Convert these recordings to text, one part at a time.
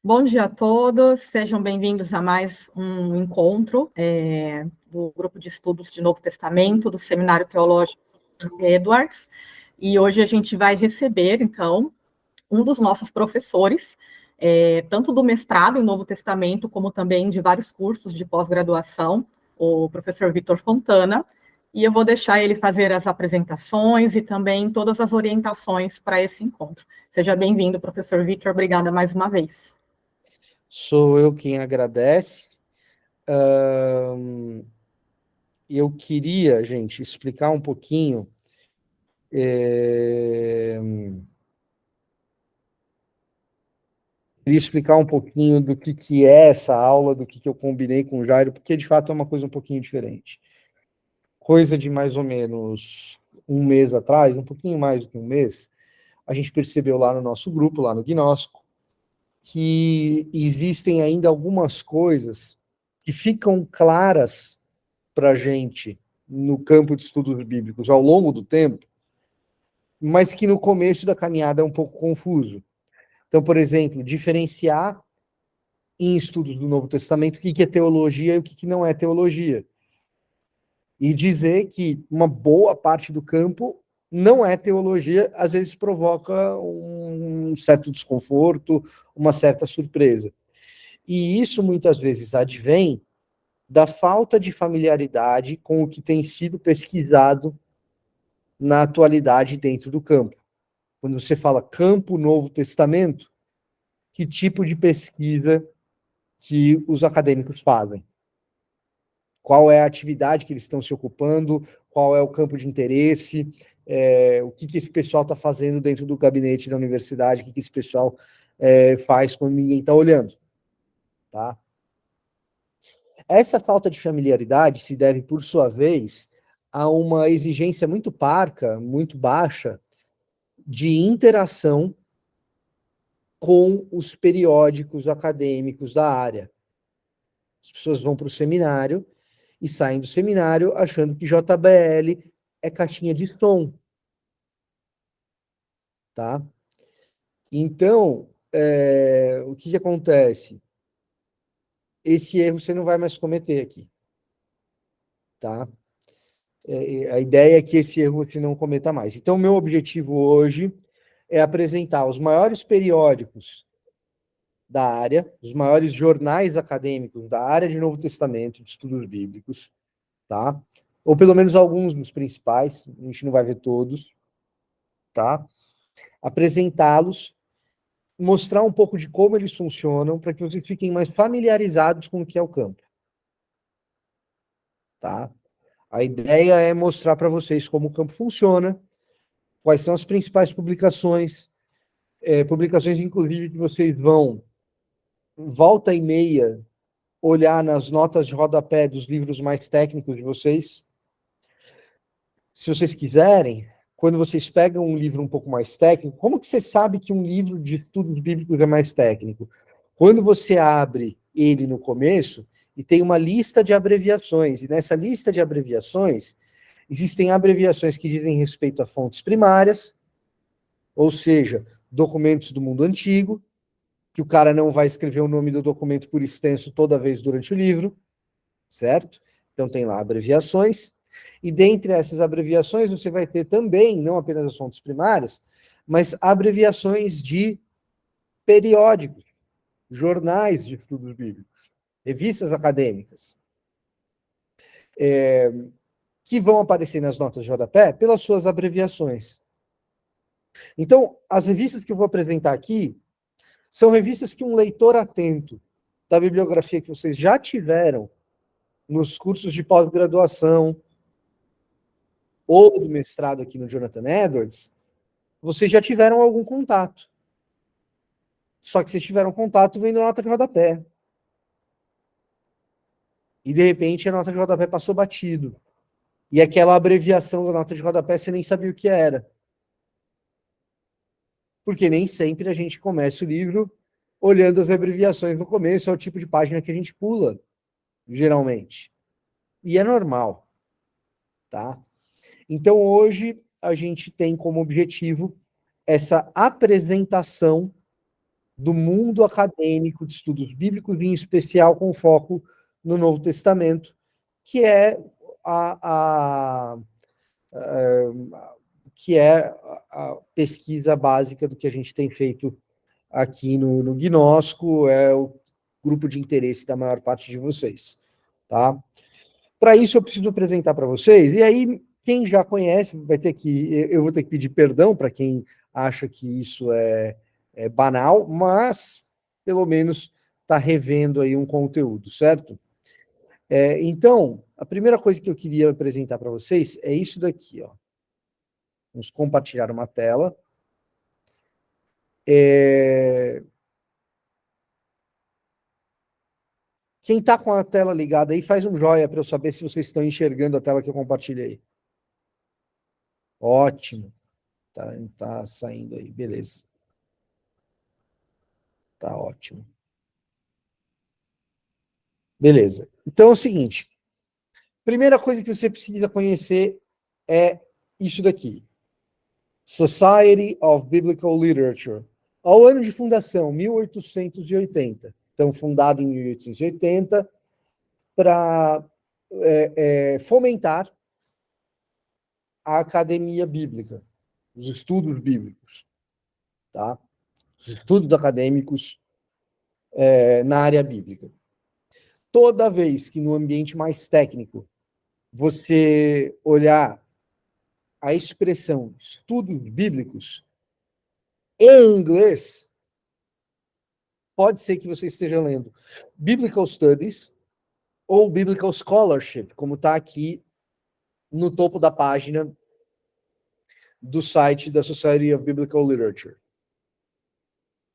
Bom dia a todos, sejam bem-vindos a mais um encontro do Grupo de Estudos de Novo Testamento, do Seminário Teológico Edwards, e hoje a gente vai receber, então, um dos nossos professores, tanto do mestrado em Novo Testamento, como também de vários cursos de pós-graduação, o professor Vitor Fontana, e eu vou deixar ele fazer as apresentações e também todas as orientações para esse encontro. Seja bem-vindo, professor Vitor, obrigada mais uma vez. Sou eu quem agradece. Eu queria, gente, explicar um pouquinho. Queria explicar um pouquinho do que é essa aula, do que eu combinei com o Jairo, porque de fato é uma coisa um pouquinho diferente. Coisa de mais ou menos um mês atrás, um pouquinho mais do que um mês, a gente percebeu lá no nosso grupo, lá no Gnóstico, que existem ainda algumas coisas que ficam claras para a gente no campo de estudos bíblicos ao longo do tempo, mas que no começo da caminhada é um pouco confuso. Então, por exemplo, diferenciar em estudos do Novo Testamento o que é teologia e o que não é teologia. E dizer que uma boa parte do campo não é teologia, às vezes provoca um certo desconforto, uma certa surpresa. E isso muitas vezes advém da falta de familiaridade com o que tem sido pesquisado na atualidade dentro do campo. Quando você fala campo Novo Testamento, que tipo de pesquisa que os acadêmicos fazem? Qual é a atividade que eles estão se ocupando? Qual é o campo de interesse? O que esse pessoal está fazendo dentro do gabinete da universidade? O que esse pessoal faz quando ninguém está olhando? Tá? Essa falta de familiaridade se deve, por sua vez, a uma exigência muito parca, muito baixa, de interação com os periódicos acadêmicos da área. As pessoas vão para o seminário e saem do seminário achando que JBL é caixinha de som. Tá? Então, o que acontece? Esse erro você não vai mais cometer aqui. Tá? A ideia é que esse erro você não cometa mais. Então, meu objetivo hoje é apresentar os maiores periódicos da área, os maiores jornais acadêmicos da área de Novo Testamento, de estudos bíblicos, tá? Ou pelo menos alguns dos principais, a gente não vai ver todos, tá? Apresentá-los, mostrar um pouco de como eles funcionam, para que vocês fiquem mais familiarizados com o que é o campo, tá? A ideia é mostrar para vocês como o campo funciona, quais são as principais publicações, publicações, inclusive, que vocês vão, volta e meia, olhar nas notas de rodapé dos livros mais técnicos de vocês. Se vocês quiserem, quando vocês pegam um livro um pouco mais técnico, como que você sabe que um livro de estudos bíblicos é mais técnico? Quando você abre ele no começo e tem uma lista de abreviações, e nessa lista de abreviações, existem abreviações que dizem respeito a fontes primárias, ou seja, documentos do mundo antigo, que o cara não vai escrever o nome do documento por extenso toda vez durante o livro, certo? Então tem lá abreviações, e dentre essas abreviações você vai ter também, não apenas as fontes primárias, mas abreviações de periódicos, jornais de estudos bíblicos, revistas acadêmicas, que vão aparecer nas notas de rodapé pelas suas abreviações. Então, as revistas que eu vou apresentar aqui são revistas que um leitor atento da bibliografia que vocês já tiveram nos cursos de pós-graduação ou do mestrado aqui no Jonathan Edwards, vocês já tiveram algum contato. Só que vocês tiveram contato vendo a nota de rodapé. E, de repente, a nota de rodapé passou batido. E aquela abreviação da nota de rodapé você nem sabia o que era. Porque nem sempre a gente começa o livro olhando as abreviações no começo, é o tipo de página que a gente pula, geralmente. E é normal. Tá? Então, hoje, a gente tem como objetivo essa apresentação do mundo acadêmico de estudos bíblicos, em especial com foco no Novo Testamento, que é a, que é a pesquisa básica do que a gente tem feito aqui no Gnóstico, é o grupo de interesse da maior parte de vocês, tá? Para isso eu preciso apresentar para vocês, e aí quem já conhece vai ter que, eu vou ter que pedir perdão para quem acha que isso é banal, mas pelo menos está revendo aí um conteúdo, certo? Então, a primeira coisa que eu queria apresentar para vocês é isso daqui, ó. Vamos compartilhar uma tela. Quem está com a tela ligada aí, faz um joia para eu saber se vocês estão enxergando a tela que eu compartilhei. Ótimo. Tá saindo aí, beleza. Tá ótimo. Beleza. Então é o seguinte. Primeira coisa que você precisa conhecer é isso daqui. Society of Biblical Literature. Ao ano de fundação, 1880. Então, fundado em 1880, para fomentar a academia bíblica, os estudos bíblicos, tá? Os estudos acadêmicos na área bíblica. Toda vez que no ambiente mais técnico você olhar a expressão estudos bíblicos em inglês, pode ser que você esteja lendo Biblical Studies ou Biblical Scholarship, como está aqui no topo da página do site da Society of Biblical Literature.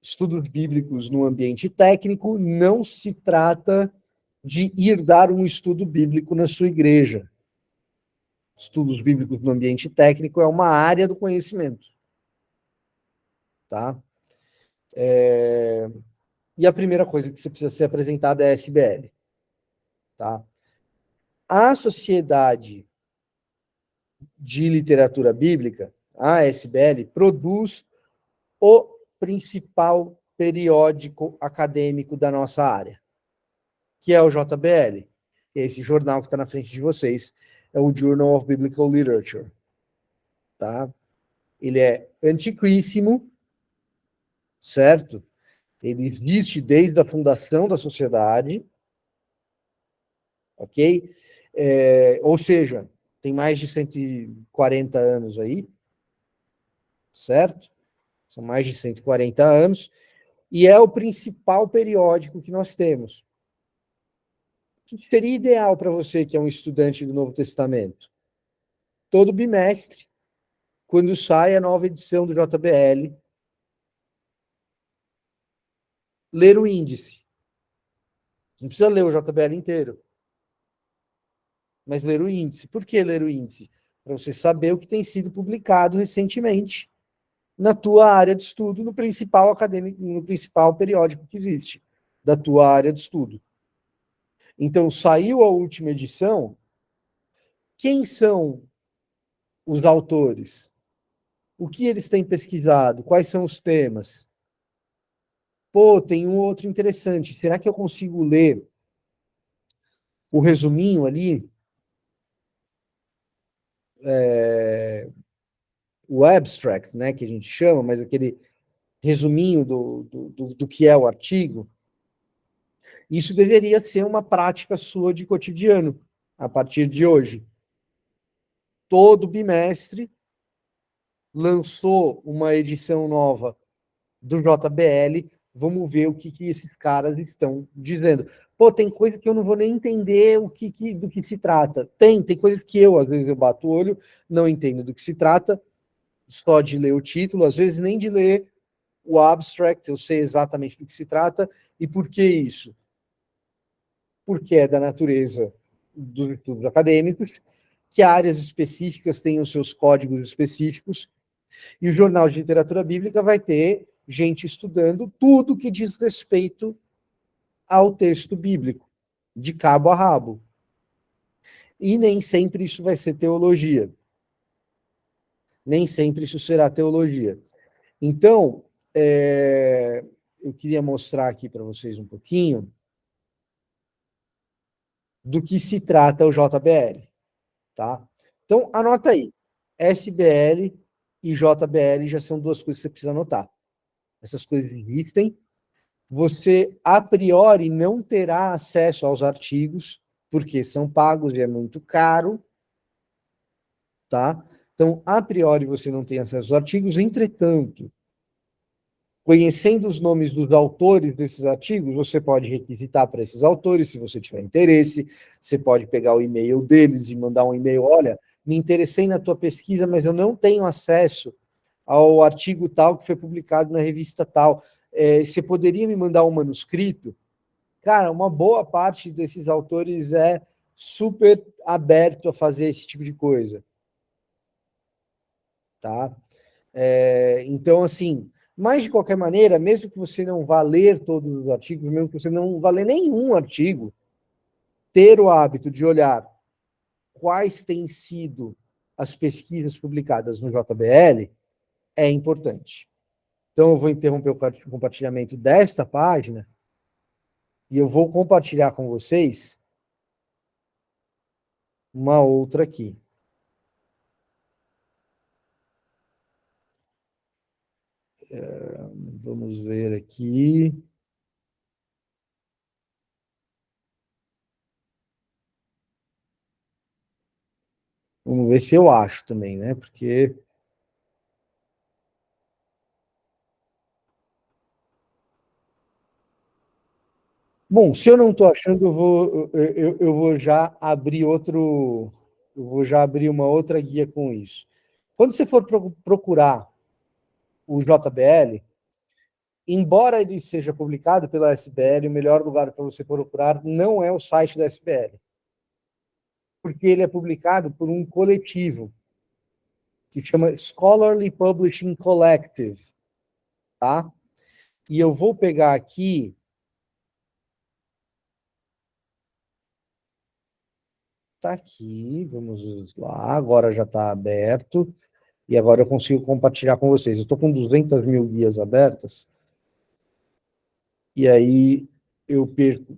Estudos bíblicos no ambiente técnico não se trata de ir dar um estudo bíblico na sua igreja. Estudos bíblicos no ambiente técnico é uma área do conhecimento. Tá? E a primeira coisa que você precisa ser apresentada é a SBL. Tá? A Sociedade de Literatura Bíblica, a SBL, produz o principal periódico acadêmico da nossa área, que é o JBL. Esse jornal que está na frente de vocês é o Journal of Biblical Literature. Tá? Ele é antiquíssimo, certo? Ele existe desde a fundação da sociedade, ok? Ou seja, tem mais de 140 anos aí, certo? São mais de 140 anos, e é o principal periódico que nós temos. O que seria ideal para você, que é um estudante do Novo Testamento? Todo bimestre, quando sai a nova edição do JBL, ler o índice. Não precisa ler o JBL inteiro, mas ler o índice. Por que ler o índice? Para você saber o que tem sido publicado recentemente na tua área de estudo, no principal acadêmico, no principal periódico que existe da tua área de estudo. Então, saiu a última edição. Quem são os autores? O que eles têm pesquisado? Quais são os temas? Pô, tem um outro interessante. Será que eu consigo ler o resuminho ali? O abstract, né, que a gente chama, mas aquele resuminho do que é o artigo. Isso deveria ser uma prática sua de cotidiano, a partir de hoje. Todo bimestre lançou uma edição nova do JBL, vamos ver o que esses caras estão dizendo. Pô, tem coisa que eu não vou nem entender do que se trata. Tem coisas que às vezes eu bato o olho, não entendo do que se trata, só de ler o título, às vezes nem de ler o abstract, eu sei exatamente do que se trata. E por que isso? Porque é da natureza dos estudos acadêmicos, que áreas específicas têm os seus códigos específicos, e o Jornal de Literatura Bíblica vai ter gente estudando tudo que diz respeito ao texto bíblico, de cabo a rabo. E nem sempre isso vai ser teologia. Nem sempre isso será teologia. Então, eu queria mostrar aqui para vocês um pouquinho do que se trata o JBL, tá? Então, anota aí. SBL e JBL já são duas coisas que você precisa anotar. Essas coisas existem. Você, a priori, não terá acesso aos artigos, porque são pagos e é muito caro, tá? Então, a priori, você não tem acesso aos artigos. Entretanto, conhecendo os nomes dos autores desses artigos, você pode requisitar para esses autores, se você tiver interesse. Você pode pegar o e-mail deles e mandar um e-mail: olha, me interessei na tua pesquisa, mas eu não tenho acesso ao artigo tal que foi publicado na revista tal. Você poderia me mandar um manuscrito? Cara, uma boa parte desses autores é super aberto a fazer esse tipo de coisa, tá? Então, assim, mas de qualquer maneira, mesmo que você não vá ler todos os artigos, mesmo que você não vá ler nenhum artigo, ter o hábito de olhar quais têm sido as pesquisas publicadas no JBL é importante. Então, eu vou interromper o compartilhamento desta página e eu vou compartilhar com vocês uma outra aqui. Vamos ver aqui. Vamos ver se eu acho também, né? Porque. Bom, se eu não estou achando, eu vou já abrir outro. Eu vou já abrir uma outra guia com isso. Quando você for procurar o JBL, embora ele seja publicado pela SBL, o melhor lugar para você procurar não é o site da SBL, porque ele é publicado por um coletivo que chama Scholarly Publishing Collective, tá? E eu vou pegar aqui. Tá aqui, vamos lá, agora já está aberto, e agora eu consigo compartilhar com vocês. Eu estou com 200 mil guias abertas, e aí eu perco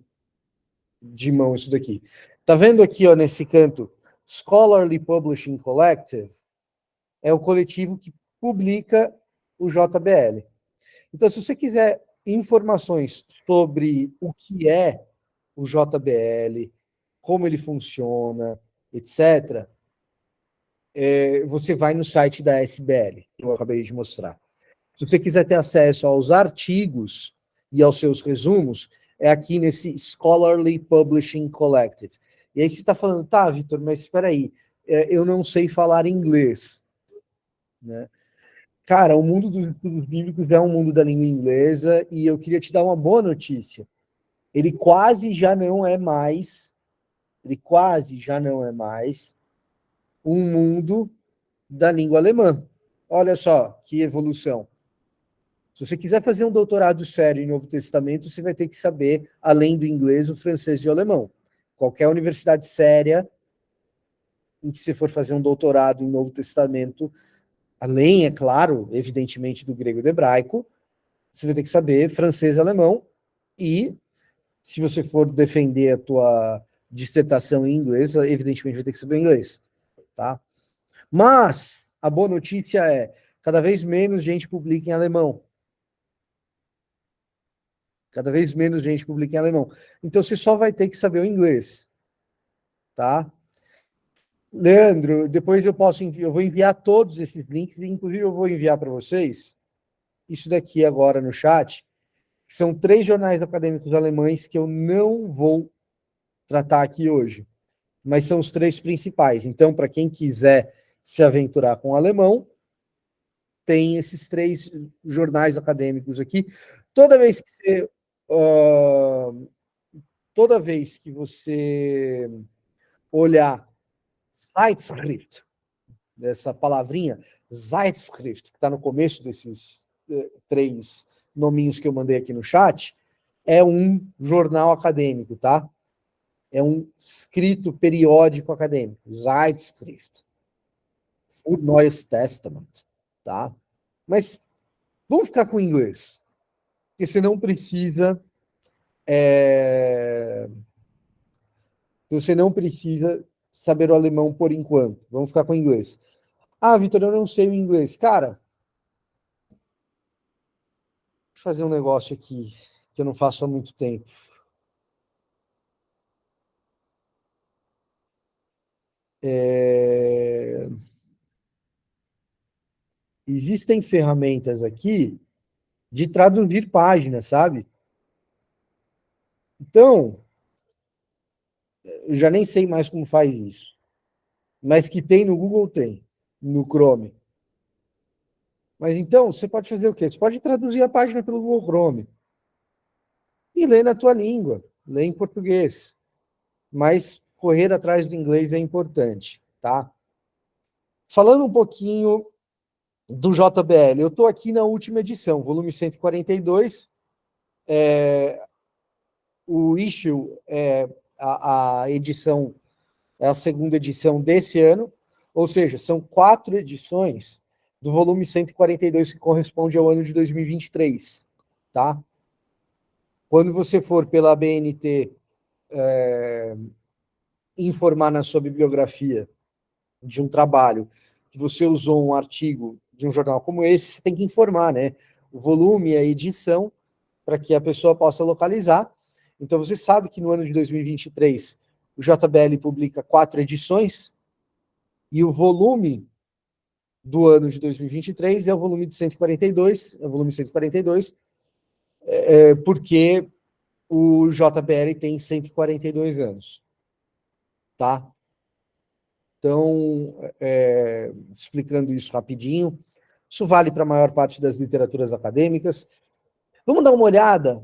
de mão isso daqui. Tá vendo aqui, ó, nesse canto, Scholarly Publishing Collective, é o coletivo que publica o JBL. Então, se você quiser informações sobre o que é o JBL, como ele funciona, etc., você vai no site da SBL, que eu acabei de mostrar. Se você quiser ter acesso aos artigos e aos seus resumos, é aqui nesse Scholarly Publishing Collective. E aí você está falando, tá, Vitor, mas espera aí, eu não sei falar inglês, né? Cara, o mundo dos estudos bíblicos é um mundo da língua inglesa, e eu queria te dar uma boa notícia. Ele quase já não é mais, ele quase já não é mais um mundo da língua alemã. Olha só que evolução. Se você quiser fazer um doutorado sério em Novo Testamento, você vai ter que saber, além do inglês, o francês e o alemão. Qualquer universidade séria em que você for fazer um doutorado em Novo Testamento, além, é claro, evidentemente, do grego e do hebraico, você vai ter que saber francês e alemão. E, se você for defender a tua dissertação em inglês, evidentemente vai ter que saber inglês, tá? Mas a boa notícia é, cada vez menos gente publica em alemão. Cada vez menos gente publica em alemão. Então você só vai ter que saber o inglês, tá? Leandro, depois eu vou enviar todos esses links, inclusive eu vou enviar para vocês isso daqui agora no chat, que são 3 jornais acadêmicos alemães que eu não vou tratar aqui hoje, mas são os 3 principais. Então, para quem quiser se aventurar com o alemão, tem esses 3 jornais acadêmicos aqui. Toda vez que você toda vez que você olhar Zeitschrift, dessa palavrinha, Zeitschrift, que está no começo desses 3 nominhos que eu mandei aqui no chat, é um jornal acadêmico, tá? É um escrito periódico acadêmico, Zeitschrift, o Neues Testament, tá? Mas vamos ficar com o inglês. porque você não precisa você não precisa saber o alemão por enquanto. Vamos ficar com o inglês. Ah, Vitor, eu não sei o inglês. Cara, deixa eu fazer um negócio aqui que eu não faço há muito tempo. Existem ferramentas aqui de traduzir páginas, sabe? Então, eu já nem sei mais como faz isso. Mas que tem no Google, tem. No Chrome. Mas então, você pode fazer o quê? Você pode traduzir a página pelo Google Chrome. E ler na tua língua. Ler em português. Mas correr atrás do inglês é importante, tá? Falando um pouquinho do JBL, eu estou aqui na última edição, volume 142. O issue a edição, é a segunda edição desse ano, ou seja, são 4 edições do volume 142 que corresponde ao ano de 2023, tá? Quando você for pela BNT informar na sua bibliografia de um trabalho que você usou um artigo de um jornal como esse, você tem que informar, né? O volume e a edição para que a pessoa possa localizar. Então, você sabe que no ano de 2023, o JBL publica 4 edições, e o volume do ano de 2023 é o volume de 142, é o volume 142, porque o JBL tem 142 anos, tá? Então, explicando isso rapidinho, isso vale para a maior parte das literaturas acadêmicas. Vamos dar uma olhada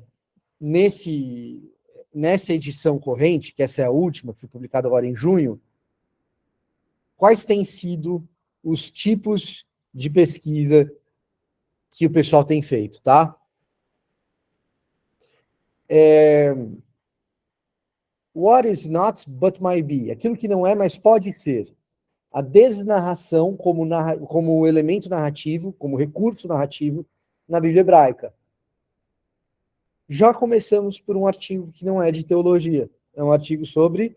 nessa edição corrente, que essa é a última, que foi publicada agora em junho, quais têm sido os tipos de pesquisa que o pessoal tem feito, tá? What is not but might be. Aquilo que não é, mas pode ser. A desnarração como elemento narrativo, como recurso narrativo na Bíblia hebraica. Já começamos por um artigo que não é de teologia. É um artigo sobre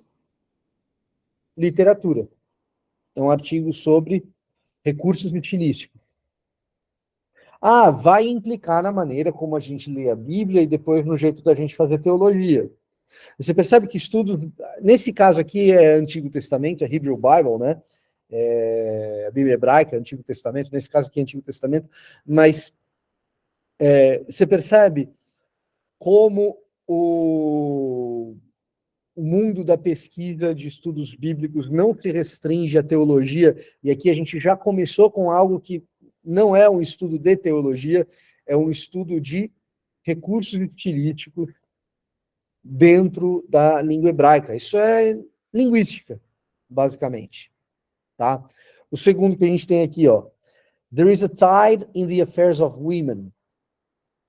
literatura. É um artigo sobre recursos estilísticos. Ah, vai implicar na maneira como a gente lê a Bíblia e depois no jeito da gente fazer teologia. Você percebe que estudos, nesse caso aqui é Antigo Testamento, é Hebrew Bible, né? A Bíblia hebraica, Antigo Testamento, nesse caso aqui é Antigo Testamento, mas você percebe como o mundo da pesquisa de estudos bíblicos não se restringe à teologia, e aqui a gente já começou com algo que não é um estudo de teologia, é um estudo de recursos estilísticos dentro da língua hebraica. Isso é linguística, basicamente. Tá? O segundo que a gente tem aqui, ó. There is a tide in the affairs of women.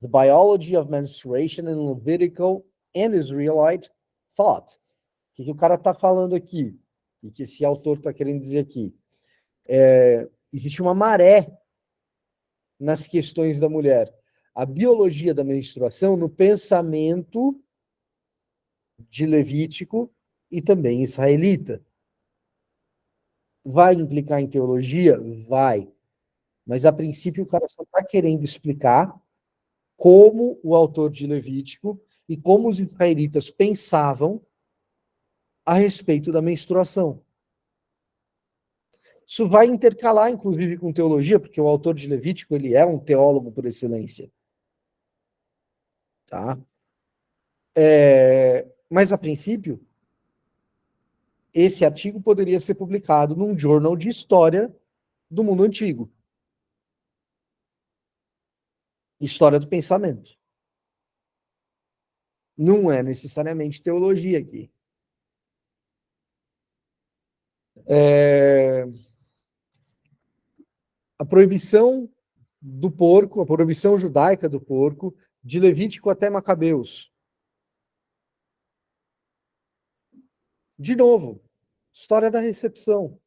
The biology of menstruation in Levitical and Israelite thought. O que o cara está falando aqui? O que esse autor está querendo dizer aqui? Existe uma maré nas questões da mulher. A biologia da menstruação no pensamento de Levítico e também israelita. Vai implicar em teologia? Vai. Mas, a princípio, o cara só está querendo explicar como o autor de Levítico e como os israelitas pensavam a respeito da menstruação. Isso vai intercalar, inclusive, com teologia, porque o autor de Levítico ele é um teólogo por excelência. Tá? Mas, a princípio, esse artigo poderia ser publicado num journal de história do mundo antigo. História do pensamento. Não é necessariamente teologia aqui. A proibição do porco, a proibição judaica do porco, de Levítico até Macabeus. De novo, história da recepção.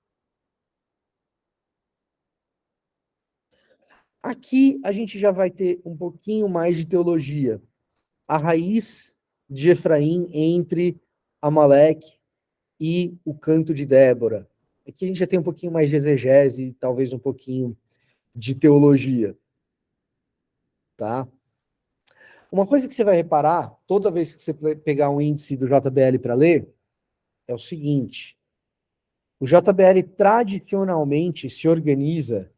Aqui a gente já vai ter um pouquinho mais de teologia. A raiz de Efraim entre Amaleque e o canto de Débora. Aqui a gente já tem um pouquinho mais de exegese e talvez um pouquinho de teologia. Tá? Uma coisa que você vai reparar, toda vez que você pegar um índice do JBL para ler, é o seguinte: o JBL tradicionalmente se organiza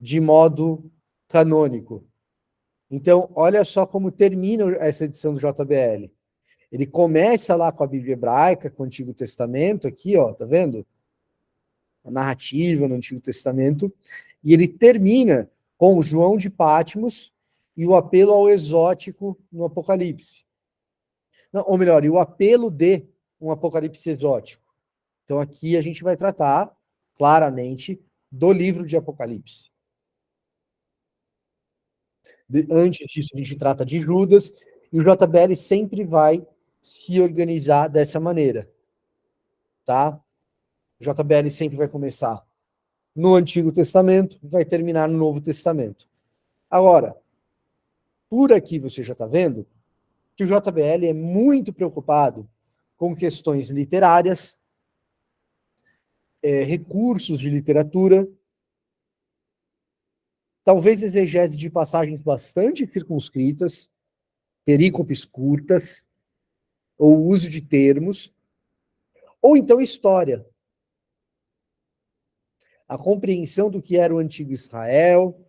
de modo canônico. Então, olha só como termina essa edição do JBL. Ele começa lá com a Bíblia hebraica, com o Antigo Testamento, aqui, ó, tá vendo? A narrativa no Antigo Testamento, e ele termina com João de Patmos e o apelo ao exótico no Apocalipse. Não, ou melhor, e o apelo de um Apocalipse exótico. Então aqui a gente vai tratar claramente do livro de Apocalipse. Antes disso, a gente trata de Judas, e o JBL sempre vai se organizar dessa maneira. Tá? O JBL sempre vai começar no Antigo Testamento, vai terminar no Novo Testamento. Agora, por aqui você já está vendo que o JBL é muito preocupado com questões literárias, recursos de literatura, talvez exegese de passagens bastante circunscritas, perícopes curtas, ou uso de termos, ou então história. A compreensão do que era o antigo Israel.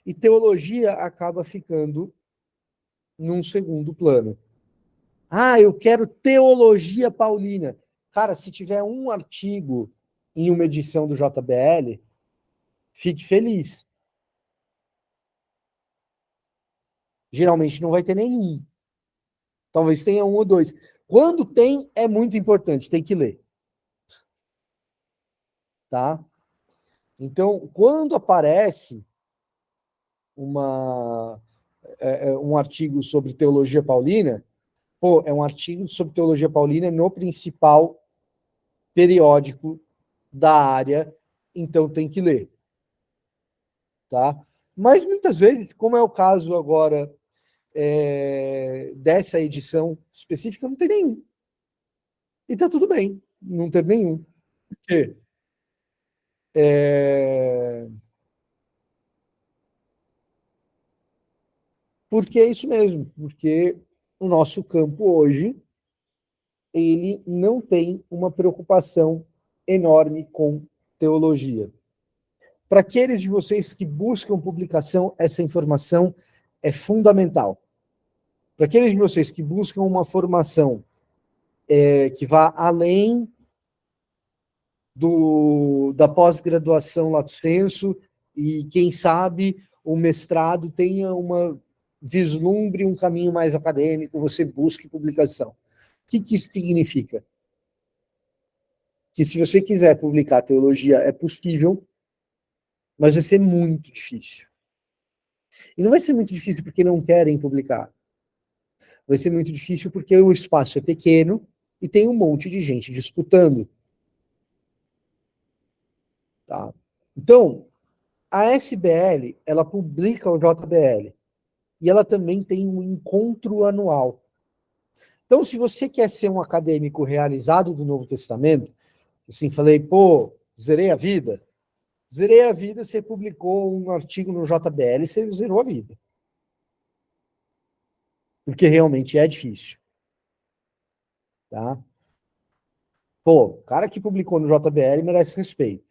E teologia acaba ficando num segundo plano. Ah, eu quero teologia paulina. Cara, se tiver um artigo em uma edição do JBL, fique feliz. Geralmente não vai ter nenhum. Talvez tenha um ou dois. Quando tem, é muito importante, tem que ler. Tá? Então, quando aparece um artigo sobre teologia paulina, pô, é um artigo sobre teologia paulina no principal periódico da área, então tem que ler. Tá? Mas muitas vezes, como é o caso agora dessa edição específica, não tem nenhum. E tá tudo bem, não ter nenhum. Por quê? Porque é isso mesmo, porque o nosso campo hoje, ele não tem uma preocupação enorme com teologia. Para aqueles de vocês que buscam publicação, essa informação é fundamental. Para aqueles de vocês que buscam uma formação que vá além da pós-graduação lato sensu, e quem sabe o mestrado tenha uma vislumbre, um caminho mais acadêmico, você busque publicação. O que isso significa? Que se você quiser publicar teologia, é possível, mas vai ser muito difícil. E não vai ser muito difícil porque não querem publicar. Vai ser muito difícil porque o espaço é pequeno e tem um monte de gente disputando. Tá? Então, a SBL, ela publica o JBL. E ela também tem um encontro anual. Então, se você quer ser um acadêmico realizado do Novo Testamento, assim, falei, pô, zerei a vida. Zerei a vida, você publicou um artigo no JBL, você zerou a vida. Porque realmente é difícil. Tá? Pô, o cara que publicou no JBL merece respeito.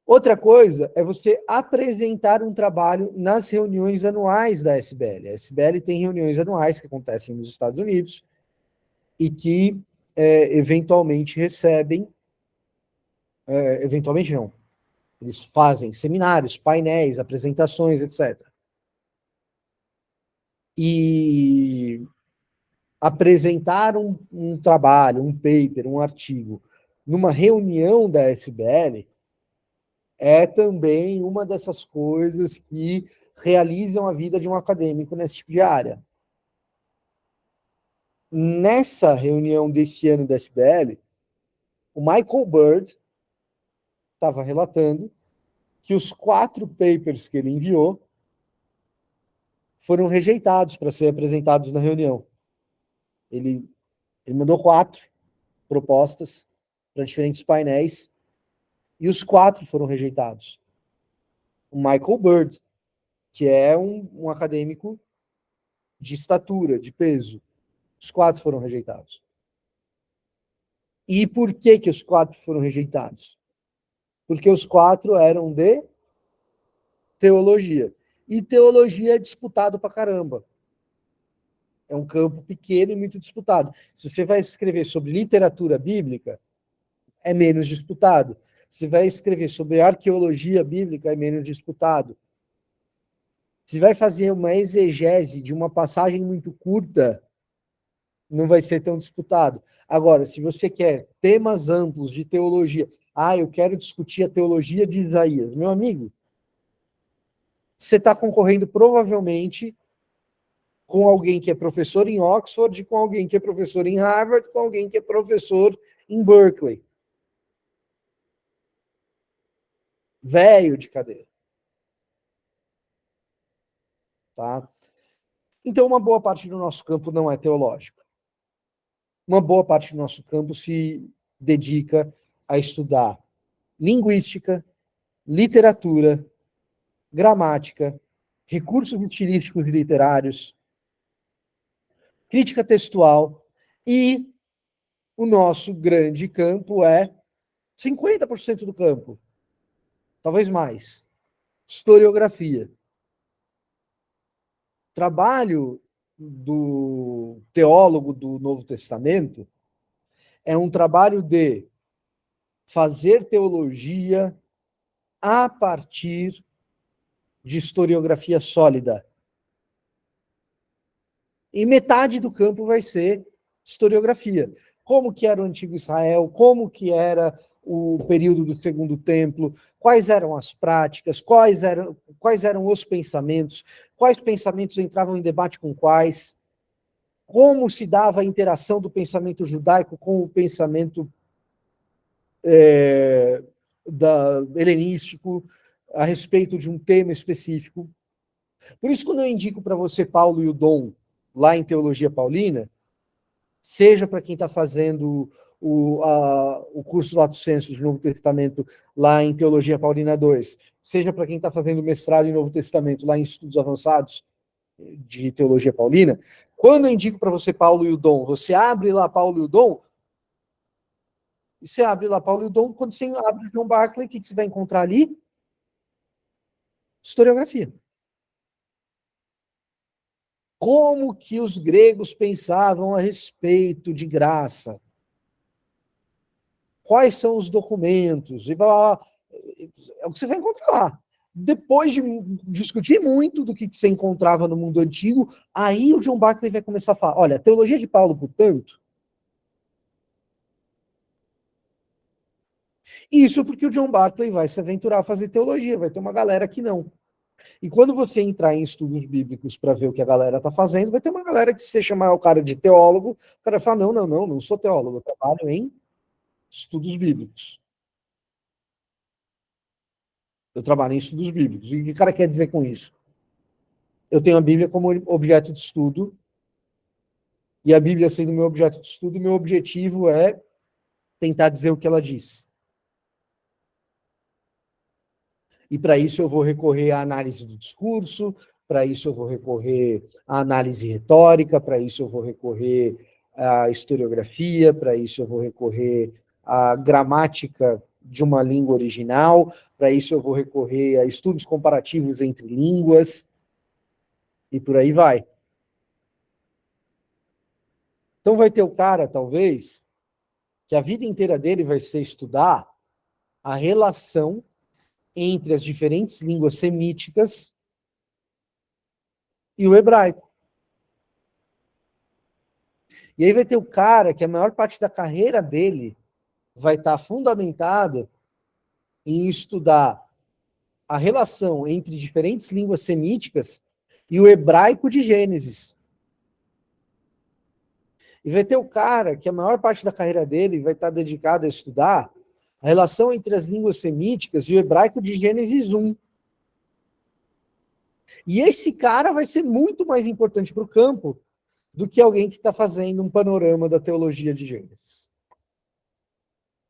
Outra coisa é você apresentar um trabalho nas reuniões anuais da SBL. A SBL tem reuniões anuais que acontecem nos Estados Unidos e que eventualmente recebem, eventualmente não, eles fazem seminários, painéis, apresentações, etc. E apresentar um trabalho, um paper, um artigo, numa reunião da SBL, é também uma dessas coisas que realizam a vida de um acadêmico nesse tipo de área. Nessa reunião desse ano da SBL, o Michael Bird, estava relatando que os 4 papers que ele enviou foram rejeitados para ser apresentados na reunião. Ele mandou 4 propostas para diferentes painéis e os 4 foram rejeitados. O Michael Bird, que é um acadêmico de estatura, de peso, os 4 foram rejeitados. E por que os 4 foram rejeitados? Porque os 4 eram de teologia. E teologia é disputado pra caramba. É um campo pequeno e muito disputado. Se você vai escrever sobre literatura bíblica, é menos disputado. Se vai escrever sobre arqueologia bíblica, é menos disputado. Se vai fazer uma exegese de uma passagem muito curta, não vai ser tão disputado. Agora, se você quer temas amplos de teologia, eu quero discutir a teologia de Isaías, meu amigo, você está concorrendo provavelmente com alguém que é professor em Oxford, com alguém que é professor em Harvard, com alguém que é professor em Berkeley. Velho de cadeira. Tá? Então, uma boa parte do nosso campo não é teológico. Uma boa parte do nosso campo se dedica a estudar linguística, literatura, gramática, recursos estilísticos e literários, crítica textual, e o nosso grande campo é 50% do campo, talvez mais, historiografia. Trabalho do teólogo do Novo Testamento é um trabalho de fazer teologia a partir de historiografia sólida. E metade do campo vai ser historiografia. Como que era o antigo Israel, como que era o período do Segundo Templo, quais eram as práticas, quais eram os pensamentos, quais pensamentos entravam em debate com quais, como se dava a interação do pensamento judaico com o pensamento helenístico a respeito de um tema específico. Por isso, quando eu indico para você Paulo e o Dom, lá em Teologia Paulina, seja para quem está fazendo o curso Lato Sensu de Novo Testamento lá em Teologia Paulina 2, seja para quem está fazendo mestrado em Novo Testamento lá em Estudos Avançados de Teologia Paulina, quando eu indico para você Paulo e o Dom, você abre lá Paulo e o Dom, e você abre lá Paulo e o Dom, quando você abre John Barclay, o que você vai encontrar ali? Historiografia. Como que os gregos pensavam a respeito de graça? Quais são os documentos? E blá, blá, blá. É o que você vai encontrar lá. Depois de discutir muito do que você encontrava no mundo antigo, aí o John Barclay vai começar a falar, olha, a teologia de Paulo, portanto, isso porque o John Barclay vai se aventurar a fazer teologia, vai ter uma galera que não. E quando você entrar em estudos bíblicos para ver o que a galera está fazendo, vai ter uma galera que, se você chamar o cara de teólogo, o cara vai falar, não sou teólogo, eu trabalho em estudos bíblicos. Eu trabalho em estudos bíblicos. E o que o cara quer dizer com isso? Eu tenho a Bíblia como objeto de estudo, e a Bíblia sendo meu objeto de estudo, meu objetivo é tentar dizer o que ela diz. E para isso eu vou recorrer à análise do discurso, para isso eu vou recorrer à análise retórica, para isso eu vou recorrer à historiografia, para isso eu vou recorrer à gramática de uma língua original, para isso eu vou recorrer a estudos comparativos entre línguas, e por aí vai. Então vai ter o cara, talvez, que a vida inteira dele vai ser estudar a relação entre as diferentes línguas semíticas e o hebraico. E aí vai ter o cara que a maior parte da carreira dele vai estar fundamentado em estudar a relação entre diferentes línguas semíticas e o hebraico de Gênesis. E vai ter o cara que a maior parte da carreira dele vai estar dedicado a estudar A relação entre as línguas semíticas e o hebraico de Gênesis 1. E esse cara vai ser muito mais importante para o campo do que alguém que está fazendo um panorama da teologia de Gênesis.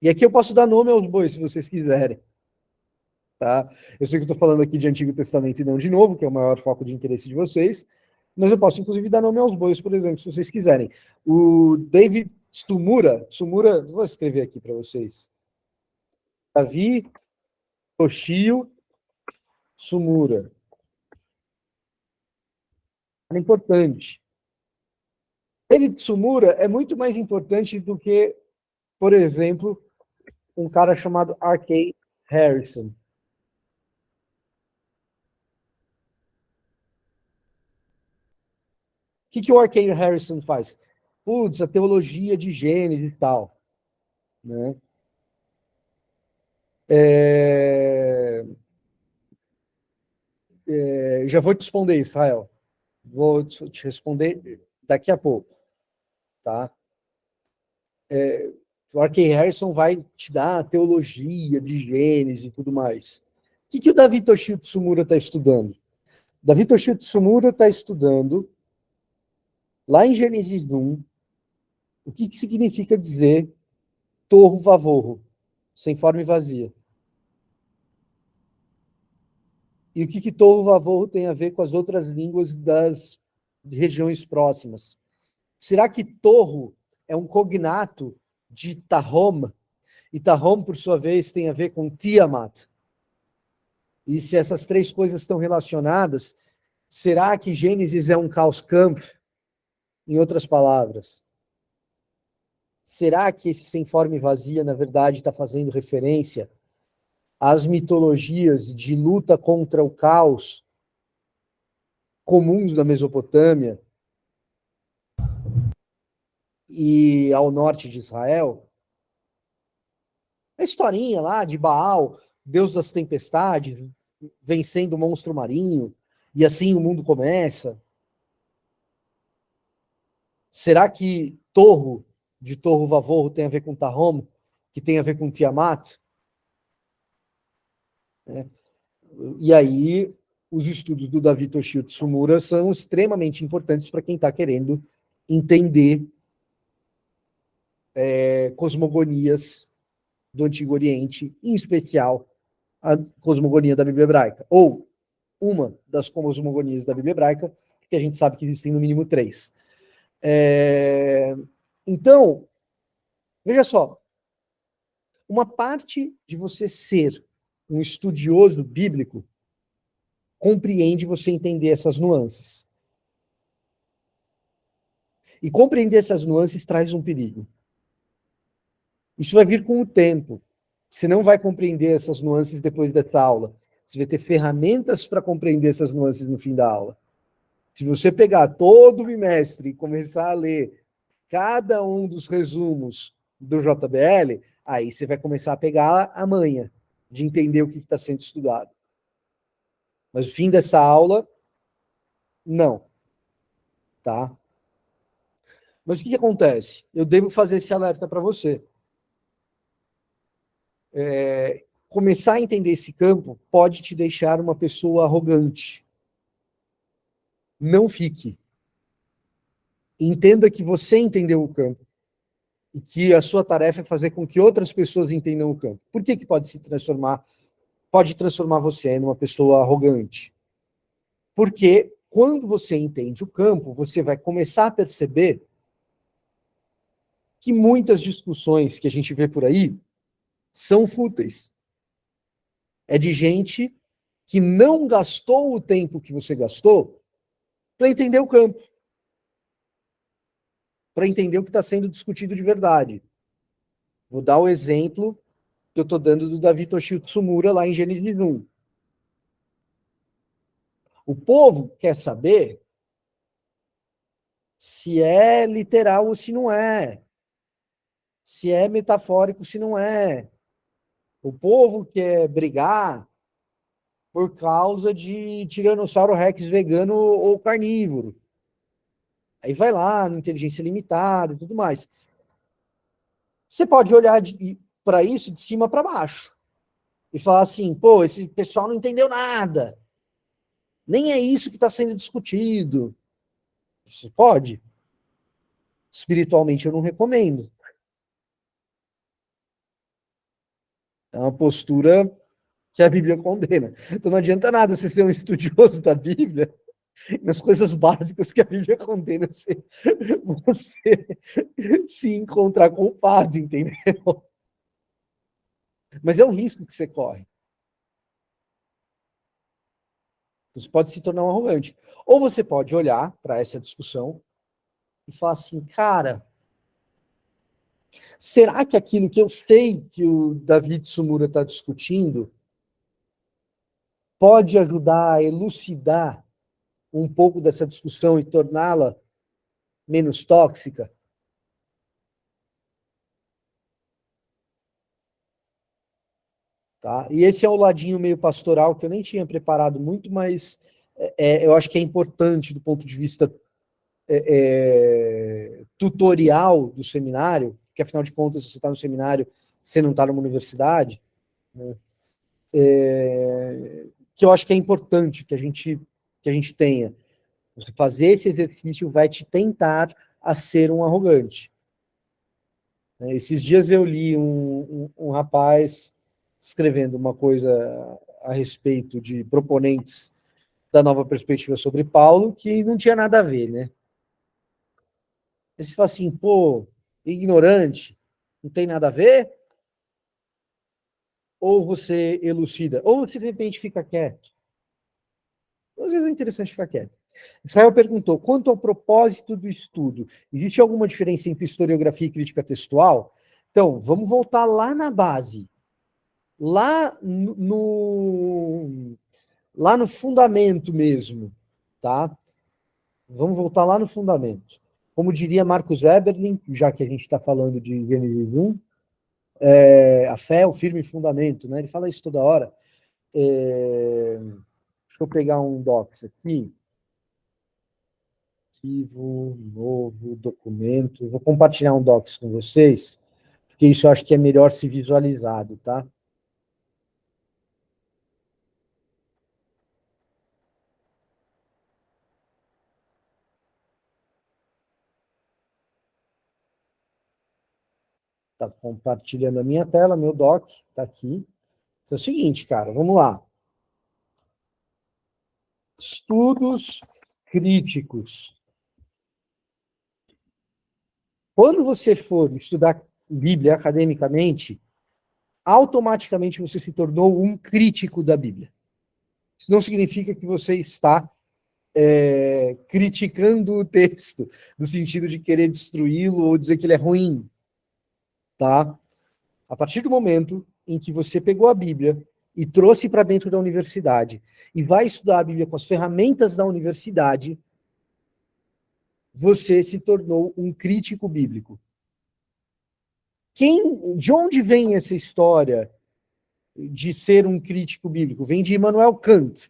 E aqui eu posso dar nome aos bois, se vocês quiserem. Tá? Eu sei que eu estou falando aqui de Antigo Testamento e não de Novo, que é o maior foco de interesse de vocês, mas eu posso, inclusive, dar nome aos bois, por exemplo, se vocês quiserem. O David Tsumura, vou escrever aqui para vocês. Davi Toshio Tsumura. É importante. David Tsumura é muito mais importante do que, por exemplo, um cara chamado R.K. Harrison. O que o R.K. Harrison faz? Putz, a teologia de Gênesis e tal. Né? Já vou te responder, Israel. Vou te responder daqui a pouco. Tá? O R.K. Harrison vai te dar a teologia de Gênesis e tudo mais. O que o Davi Toshio Tsumura está estudando? Davi Toshio Tsumura está estudando, lá em Gênesis 1, o que significa dizer torro vavorro, sem forma e vazia. E o que torro vavorro tem a ver com as outras línguas das regiões próximas? Será que torro é um cognato de Tahom? E Tahom, por sua vez, tem a ver com Tiamat? E se essas três coisas estão relacionadas, será que Gênesis é um caos camp? Em outras palavras, será que esse sem forma e vazia, na verdade, está fazendo referência às mitologias de luta contra o caos comuns da Mesopotâmia e ao norte de Israel? A historinha lá de Baal, deus das tempestades, vencendo o monstro marinho, e assim o mundo começa. Será que torro, de torro vavorro, tem a ver com Tahom, que tem a ver com Tiamat? E aí, os estudos do Davi Toshio Tsumura são extremamente importantes para quem está querendo entender cosmogonias do Antigo Oriente, em especial a cosmogonia da Bíblia Hebraica, ou uma das cosmogonias da Bíblia Hebraica, que a gente sabe que existem no mínimo 3. Então, veja só, uma parte de você ser um estudioso bíblico compreende você entender essas nuances. E compreender essas nuances traz um perigo. Isso vai vir com o tempo. Você não vai compreender essas nuances depois dessa aula. Você vai ter ferramentas para compreender essas nuances no fim da aula. Se você pegar todo o bimestre e começar a ler cada um dos resumos do JBL, aí você vai começar a pegar a manha de entender o que está sendo estudado. Mas o fim dessa aula, não. Tá? Mas o que acontece? Eu devo fazer esse alerta para você. Começar a entender esse campo pode te deixar uma pessoa arrogante. Não fique. Entenda que você entendeu o campo e que a sua tarefa é fazer com que outras pessoas entendam o campo. Por que pode transformar você numa pessoa arrogante? Porque quando você entende o campo, você vai começar a perceber que muitas discussões que a gente vê por aí são fúteis. É de gente que não gastou o tempo que você gastou para entender o campo, para entender o que está sendo discutido de verdade. Vou dar o exemplo que eu estou dando do Davi Toshio Tsumura lá em Gênesis 1. O povo quer saber se é literal ou se não é. Se é metafórico ou se não é. O povo quer brigar por causa de Tiranossauro Rex vegano ou carnívoro. Aí vai lá, no inteligência limitada e tudo mais. Você pode olhar para isso de cima para baixo. E falar assim, pô, esse pessoal não entendeu nada. Nem é isso que está sendo discutido. Você pode. Espiritualmente eu não recomendo. É uma postura que a Bíblia condena. Então não adianta nada você ser um estudioso da Bíblia nas coisas básicas que a Bíblia condena você se encontrar com o padre, entendeu? Mas é um risco que você corre. Você pode se tornar um arrogante. Ou você pode olhar para essa discussão e falar assim, cara, será que aquilo que eu sei que o David Sumura está discutindo pode ajudar a elucidar um pouco dessa discussão e torná-la menos tóxica? Tá? E esse é o ladinho meio pastoral que eu nem tinha preparado muito, mas eu acho que é importante do ponto de vista tutorial do seminário, porque afinal de contas, se você está no seminário, você não está numa universidade, né? Que eu acho que é importante que a gente tenha. Você fazer esse exercício vai te tentar a ser um arrogante. Esses dias eu li um rapaz escrevendo uma coisa a respeito de proponentes da nova perspectiva sobre Paulo que não tinha nada a ver, né? Aí você fala assim, pô, ignorante, não tem nada a ver? Ou você elucida, ou você de repente fica quieto. Às vezes é interessante ficar quieto. Israel perguntou, quanto ao propósito do estudo, existe alguma diferença entre historiografia e crítica textual? Então, vamos voltar lá na base. Lá no fundamento mesmo, tá? Vamos voltar lá no fundamento. Como diria Marcus Weberling, já que a gente está falando de Gênesis 1, a fé é o firme fundamento, né? Ele fala isso toda hora. Deixa eu pegar um docs aqui. Arquivo, novo, documento. Vou compartilhar um docs com vocês, porque isso eu acho que é melhor se visualizado, tá? Tá compartilhando a minha tela, meu doc, tá aqui. Então é o seguinte, cara, vamos lá. Estudos críticos. Quando você for estudar Bíblia academicamente, automaticamente você se tornou um crítico da Bíblia. Isso não significa que você está criticando o texto, no sentido de querer destruí-lo ou dizer que ele é ruim, tá? A partir do momento em que você pegou a Bíblia e trouxe para dentro da universidade e vai estudar a Bíblia com as ferramentas da universidade, você se tornou um crítico bíblico. De onde vem essa história de ser um crítico bíblico? Vem de Immanuel Kant,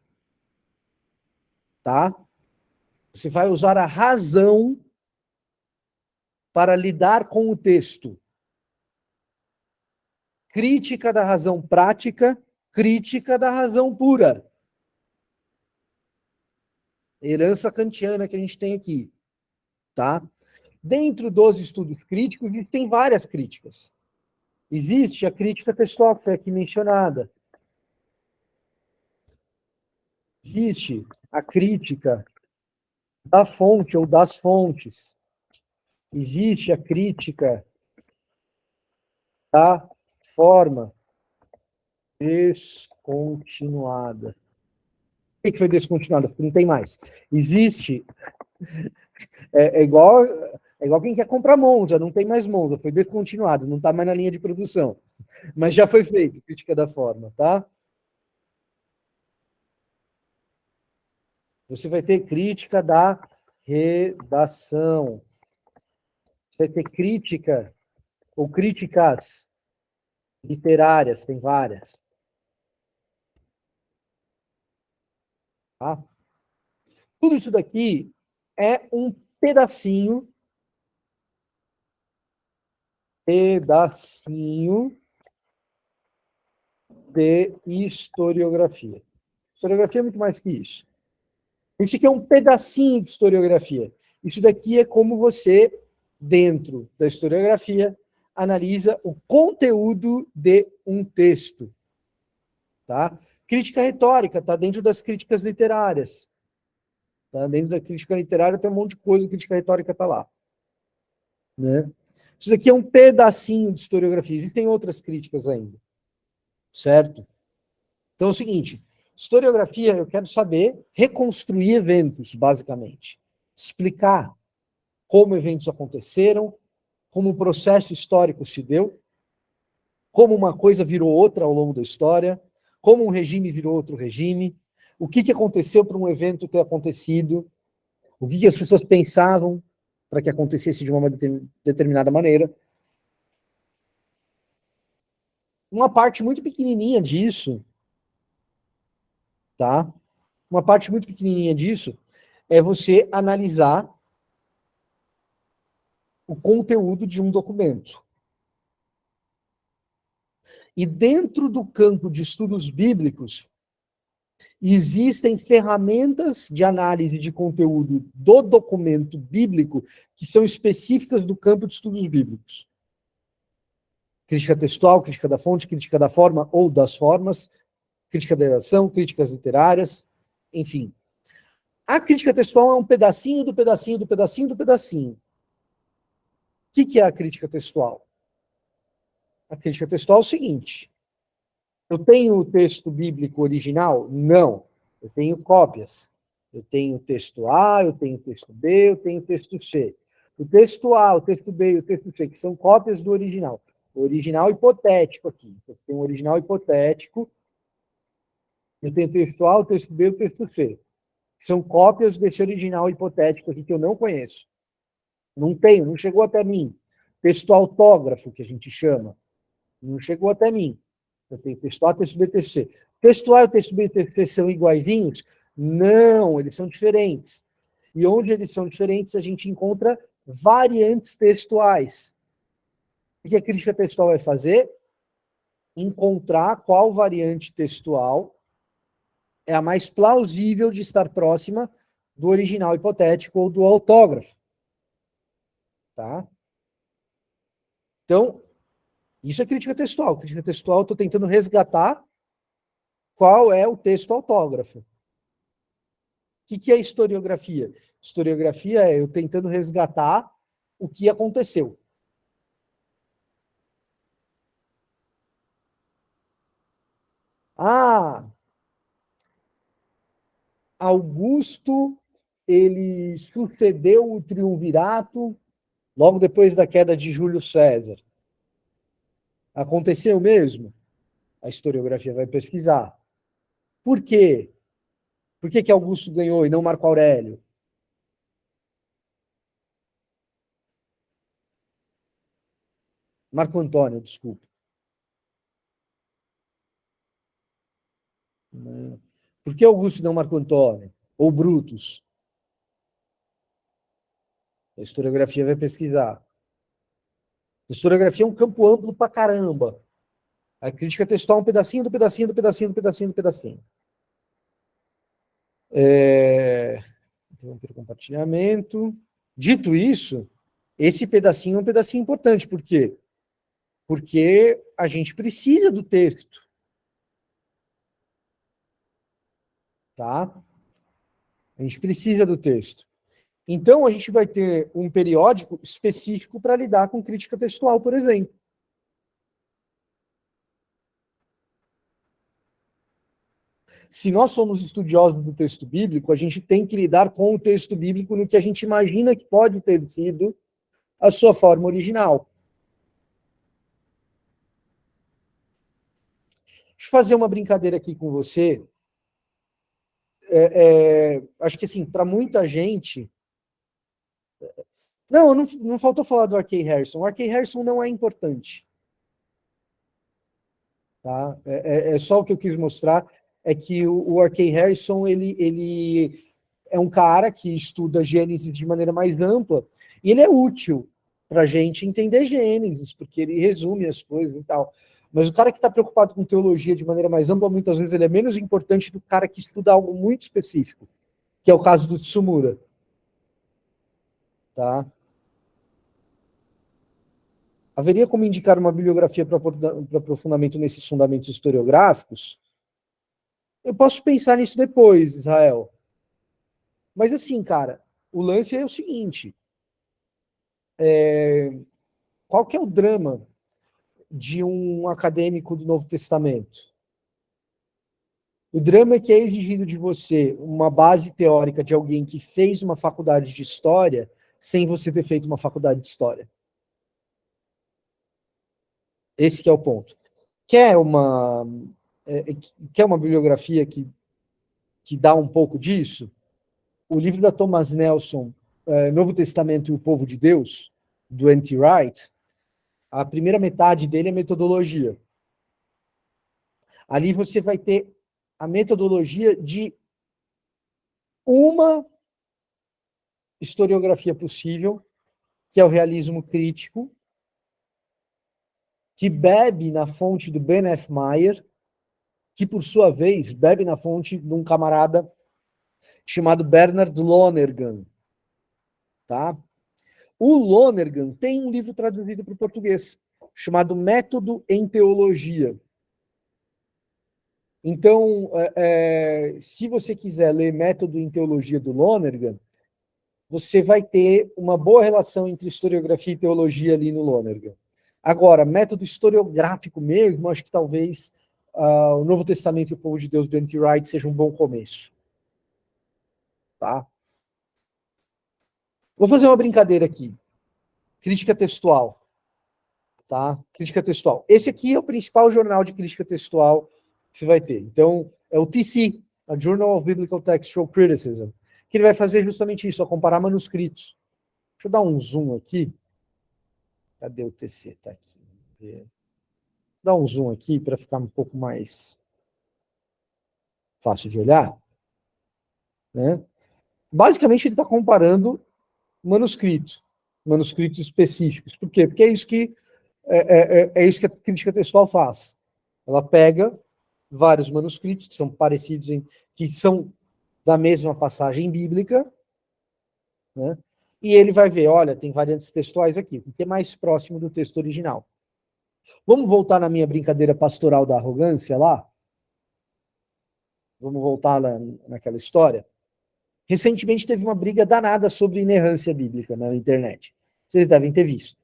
tá? Você vai usar a razão para lidar com o texto. Crítica da razão prática, crítica da razão pura. Herança kantiana que a gente tem aqui, tá? Dentro dos estudos críticos, existem várias críticas. Existe a crítica textual, que foi aqui mencionada. Existe a crítica da fonte ou das fontes. Existe a crítica da forma descontinuada. Por que foi descontinuada? Porque não tem mais. Existe. É igual quem quer comprar Monza, não tem mais Monza, foi descontinuado, não está mais na linha de produção. Mas já foi feito, crítica da forma, tá? Você vai ter crítica da redação. Você vai ter crítica ou críticas literárias, tem várias. Tá? Tudo isso daqui é um pedacinho de historiografia. Historiografia é muito mais que isso. Isso aqui é um pedacinho de historiografia. Isso daqui é como você, dentro da historiografia, analisa o conteúdo de um texto. Tá? Crítica retórica está dentro das críticas literárias. Tá? Dentro da crítica literária tem um monte de coisa, a crítica retórica está lá. Né? Isso daqui é um pedacinho de historiografia. Existem outras críticas ainda. Certo? Então é o seguinte, historiografia, eu quero saber reconstruir eventos, basicamente. Explicar como eventos aconteceram, como o processo histórico se deu, como uma coisa virou outra ao longo da história, como um regime virou outro regime, o que aconteceu para um evento ter acontecido, o que as pessoas pensavam para que acontecesse de uma determinada maneira. Uma parte muito pequenininha disso, tá? Uma parte muito pequenininha disso é você analisar o conteúdo de um documento. E dentro do campo de estudos bíblicos, existem ferramentas de análise de conteúdo do documento bíblico que são específicas do campo de estudos bíblicos. Crítica textual, crítica da fonte, crítica da forma ou das formas, crítica da redação, críticas literárias, enfim. A crítica textual é um pedacinho do pedacinho do pedacinho do pedacinho. O que é a crítica textual? A crítica textual é o seguinte: eu tenho o texto bíblico original? Não. Eu tenho cópias. Eu tenho o texto A, eu tenho o texto B, eu tenho o texto C. O texto A, o texto B e o texto C, que são cópias do original. O original hipotético aqui. Você tem um original hipotético. Eu tenho o texto A, o texto B e o texto C. Que são cópias desse original hipotético aqui que eu não conheço. Não tenho, não chegou até mim. Texto autógrafo, que a gente chama. Não chegou até mim. Eu tenho texto A, texto B, texto C. Texto A e o texto B e o texto C são iguaizinhos? Não, eles são diferentes. E onde eles são diferentes, a gente encontra variantes textuais. O que a crítica textual vai fazer? Encontrar qual variante textual é a mais plausível de estar próxima do original hipotético ou do autógrafo. Tá? Então, isso é crítica textual. Crítica textual, eu estou tentando resgatar qual é o texto autógrafo. O que é historiografia? Historiografia é eu tentando resgatar o que aconteceu. Ah, Augusto, ele sucedeu o triunvirato logo depois da queda de Júlio César. Aconteceu mesmo? A historiografia vai pesquisar. Por quê? Por que Augusto ganhou e não Marco Aurélio? Marco Antônio, desculpa. Por que Augusto e não Marco Antônio? Ou Brutus? A historiografia vai pesquisar. A historiografia é um campo amplo pra caramba. A crítica textual é um pedacinho do pedacinho do pedacinho do pedacinho do pedacinho. Interromper o compartilhamento. Dito isso, esse pedacinho é um pedacinho importante. Por quê? Porque a gente precisa do texto. Tá? A gente precisa do texto. Então, a gente vai ter um periódico específico para lidar com crítica textual, por exemplo. Se nós somos estudiosos do texto bíblico, a gente tem que lidar com o texto bíblico no que a gente imagina que pode ter sido a sua forma original. Deixa eu fazer uma brincadeira aqui com você. Acho que, assim, para muita gente... Não faltou falar do R.K. Harrison. O R.K. Harrison não é importante. Tá? Só o que eu quis mostrar é que o R.K. Harrison, ele é um cara que estuda Gênesis de maneira mais ampla, e ele é útil para a gente entender Gênesis, porque ele resume as coisas e tal. Mas o cara que está preocupado com teologia de maneira mais ampla, muitas vezes ele é menos importante do cara que estuda algo muito específico, que é o caso do Tsumura. Tá? Haveria como indicar uma bibliografia para aprofundamento nesses fundamentos historiográficos? Eu posso pensar nisso depois, Israel. Mas assim, cara, o lance é o seguinte. Qual que é o drama de um acadêmico do Novo Testamento? O drama é que é exigido de você uma base teórica de alguém que fez uma faculdade de história sem você ter feito uma faculdade de história. Esse que é o ponto. Quer uma, quer uma bibliografia que dá um pouco disso? O livro da Thomas Nelson, Novo Testamento e o Povo de Deus, do N.T. Wright, a primeira metade dele é metodologia. Ali você vai ter a metodologia de uma historiografia possível, que é o realismo crítico, que bebe na fonte do Ben F. Meyer, que, por sua vez, bebe na fonte de um camarada chamado Bernard Lonergan. Tá? O Lonergan tem um livro traduzido para o português, chamado Método em Teologia. Então, se você quiser ler Método em Teologia do Lonergan, você vai ter uma boa relação entre historiografia e teologia ali no Lonergan. Agora, método historiográfico mesmo, acho que talvez o Novo Testamento e o Povo de Deus do N.T. Wright seja um bom começo. Tá? Vou fazer uma brincadeira aqui. Crítica textual. Tá? Crítica textual. Esse aqui é o principal jornal de crítica textual que você vai ter. Então, é o TC, a Journal of Biblical Textual Criticism, que ele vai fazer justamente isso, comparar manuscritos. Deixa eu dar um zoom aqui. Cadê o TC? Tá aqui. Dá um zoom aqui para ficar um pouco mais fácil de olhar. Né? Basicamente, ele está comparando manuscritos específicos. Por quê? Porque é isso que isso que a crítica textual faz. Ela pega vários manuscritos que são parecidos, que são da mesma passagem bíblica, né? E ele vai ver, olha, tem variantes textuais aqui, o que é mais próximo do texto original. Vamos voltar na minha brincadeira pastoral da arrogância lá? Vamos voltar lá naquela história? Recentemente teve uma briga danada sobre inerrância bíblica na internet. Vocês devem ter visto.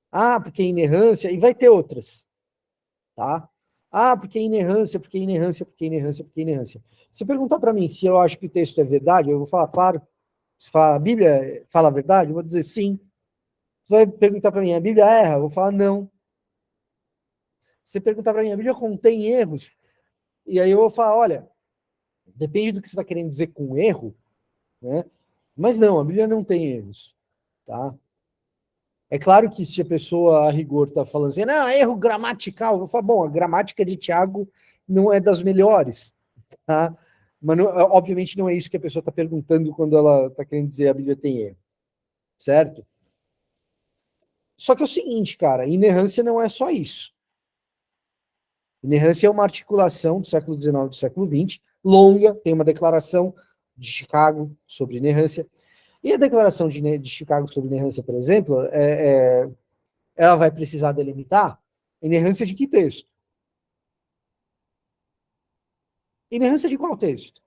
Ah, porque inerrância, e vai ter outras. Tá? Ah, porque inerrância, porque inerrância, porque inerrância, porque inerrância. Se perguntar para mim se eu acho que o texto é verdade, eu vou falar, claro. Se fala, a Bíblia fala a verdade, eu vou dizer sim. Você vai perguntar para mim, a Bíblia erra? Eu vou falar não. Se você perguntar para mim, a Bíblia contém erros? E aí eu vou falar, olha, depende do que você está querendo dizer com erro, né? Mas não, a Bíblia não tem erros, tá? É claro que se a pessoa, a rigor, está falando assim, não, erro gramatical, eu vou falar, bom, a gramática de Tiago não é das melhores, tá? Mas, não, obviamente, não é isso que a pessoa está perguntando quando ela está querendo dizer a Bíblia tem erro, certo? Só que é o seguinte, cara, inerrância não é só isso. Inerrância é uma articulação do século XIX e do século XX, longa, tem uma declaração de Chicago sobre inerrância. E a declaração de Chicago sobre inerrância, por exemplo, ela vai precisar delimitar inerrância de que texto? Inerrância de qual texto?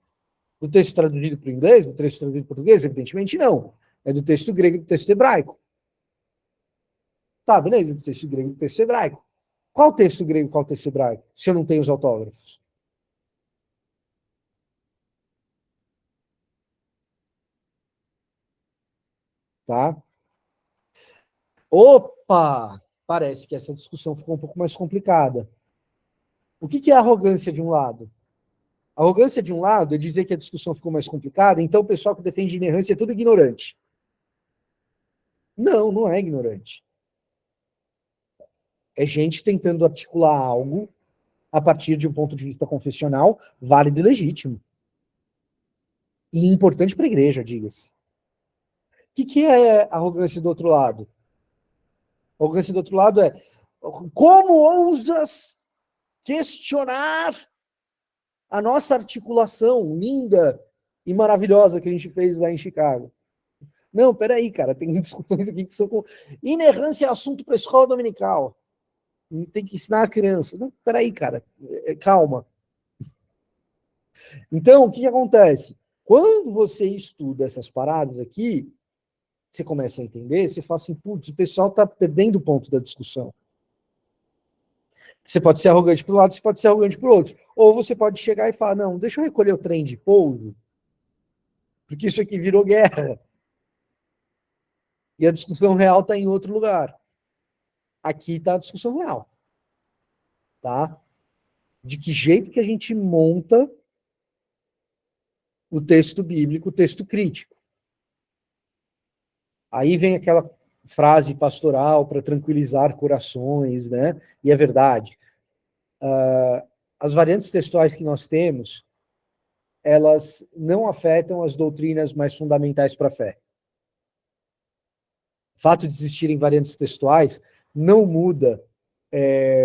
Do texto traduzido para o inglês? Do texto traduzido para o português? Evidentemente não. É do texto grego e do texto hebraico. Tá, beleza, do texto grego e do texto hebraico. Qual texto grego e qual texto hebraico? Se eu não tenho os autógrafos. Tá? Opa! Parece que essa discussão ficou um pouco mais complicada. O que é arrogância de um lado? A arrogância de um lado é dizer que a discussão ficou mais complicada, então o pessoal que defende inerrância é tudo ignorante. Não, não é ignorante. É gente tentando articular algo a partir de um ponto de vista confessional válido e legítimo. E importante para a igreja, diga-se. O que é arrogância do outro lado? A arrogância do outro lado é Como ousas questionar a nossa articulação linda e maravilhosa que a gente fez lá em Chicago? Não, peraí, cara, tem discussões aqui que são com... Inerrância é assunto para a escola dominical. Tem que ensinar a criança. Não, peraí, cara, calma. Então, o que acontece? Quando você estuda essas paradas aqui, você começa a entender, você fala assim, putz, o pessoal está perdendo o ponto da discussão. Você pode ser arrogante para um lado, você pode ser arrogante para o outro. Ou você pode chegar e falar, não, deixa eu recolher o trem de pouso, porque isso aqui virou guerra. E a discussão real está em outro lugar. Aqui está a discussão real. Tá? De que jeito que a gente monta o texto bíblico, o texto crítico. Aí vem aquela frase pastoral para tranquilizar corações, né? E é verdade. As variantes textuais que nós temos, elas não afetam as doutrinas mais fundamentais para a fé. O fato de existirem variantes textuais não muda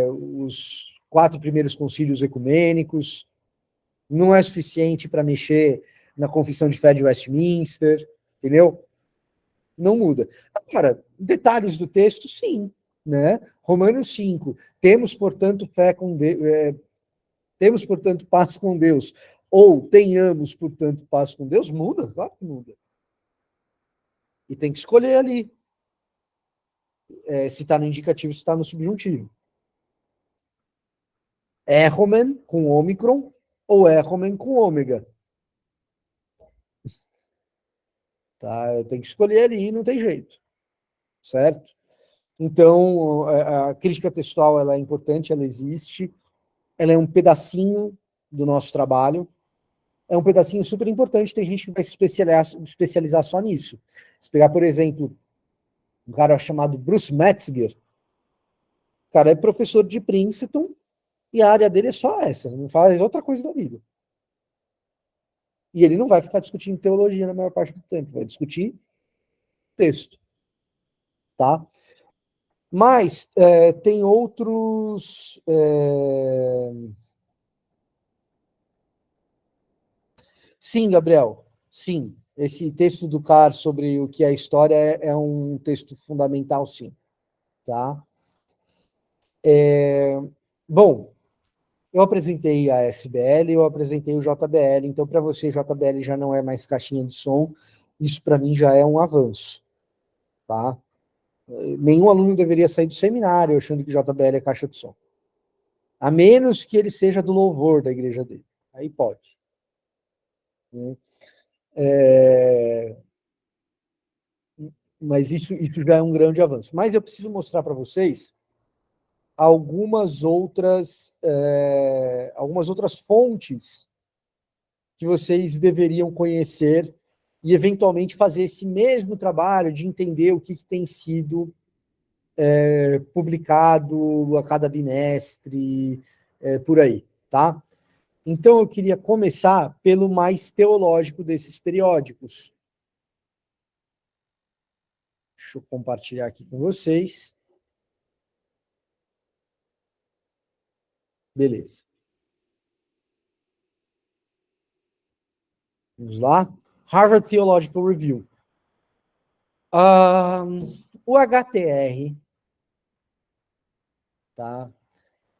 os 4 primeiros concílios ecumênicos, não é suficiente para mexer na Confissão de Fé de Westminster, entendeu? Não muda. Agora, detalhes do texto, sim. Né? Romanos 5, temos, portanto, fé com Deus, temos, portanto, paz com Deus, ou tenhamos, portanto, paz com Deus, muda, claro que muda. E tem que escolher ali, se está no indicativo, se está no subjuntivo. Erromen com ômicron, ou erromen com ômega. Tá? Tem que escolher ali, não tem jeito. Certo? Então, a crítica textual ela é importante, ela existe, ela é um pedacinho do nosso trabalho, é um pedacinho super importante, tem gente que vai se especializar só nisso. Se pegar, por exemplo, um cara chamado Bruce Metzger, o cara é professor de Princeton e a área dele é só essa, não faz outra coisa da vida. E ele não vai ficar discutindo teologia na maior parte do tempo, vai discutir texto. Tá? Mas tem outros... Sim, Gabriel, sim. Esse texto do Carr sobre o que é a história é um texto fundamental, sim. Tá? Bom, eu apresentei a SBL, eu apresentei o JBL, então para você JBL já não é mais caixinha de som, isso para mim já é um avanço. Tá? Nenhum aluno deveria sair do seminário achando que JBL é caixa de som. A menos que ele seja do louvor da igreja dele. Aí pode. Mas isso já é um grande avanço. Mas eu preciso mostrar para vocês algumas outras fontes que vocês deveriam conhecer e, eventualmente, fazer esse mesmo trabalho de entender o que tem sido publicado a cada bimestre, por aí, tá? Então, eu queria começar pelo mais teológico desses periódicos. Deixa eu compartilhar aqui com vocês. Beleza. Vamos lá. Harvard Theological Review. O HTR, tá?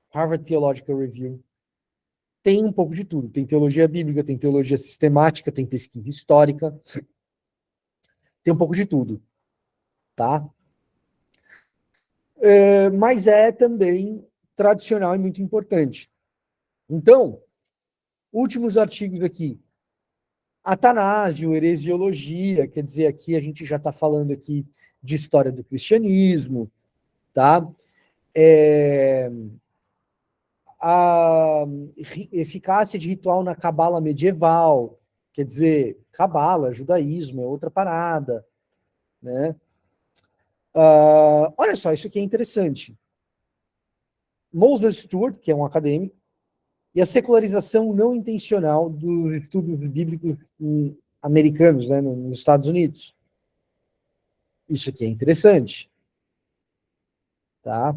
Harvard Theological Review, tem um pouco de tudo. Tem teologia bíblica, tem teologia sistemática, tem pesquisa histórica, tem um pouco de tudo, tá? Mas é também tradicional e muito importante. Então, últimos artigos aqui. Atanásio, heresiologia, quer dizer, aqui a gente já está falando aqui de história do cristianismo, tá? A eficácia de ritual na cabala medieval, quer dizer, cabala, judaísmo, é outra parada, né? Olha só, isso aqui é interessante. Moses Stuart, que é um acadêmico, e a secularização não intencional dos estudos bíblicos americanos, né, nos Estados Unidos. Isso aqui é interessante. Tá?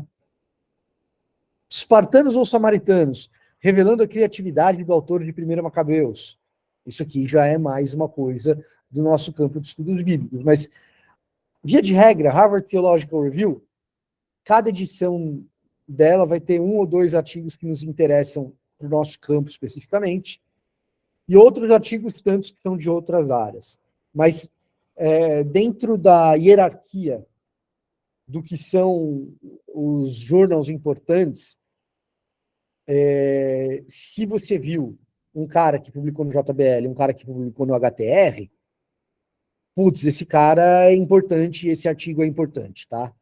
Espartanos ou samaritanos, revelando a criatividade do autor de 1 Macabeus. Isso aqui já é mais uma coisa do nosso campo de estudos bíblicos. Mas, via de regra, Harvard Theological Review, cada edição dela vai ter 1 ou 2 artigos que nos interessam para o nosso campo especificamente, e outros artigos tantos que são de outras áreas. Mas, dentro da hierarquia do que são os journals importantes, se você viu um cara que publicou no JBL, um cara que publicou no HTR, putz, esse cara é importante, esse artigo é importante, tá?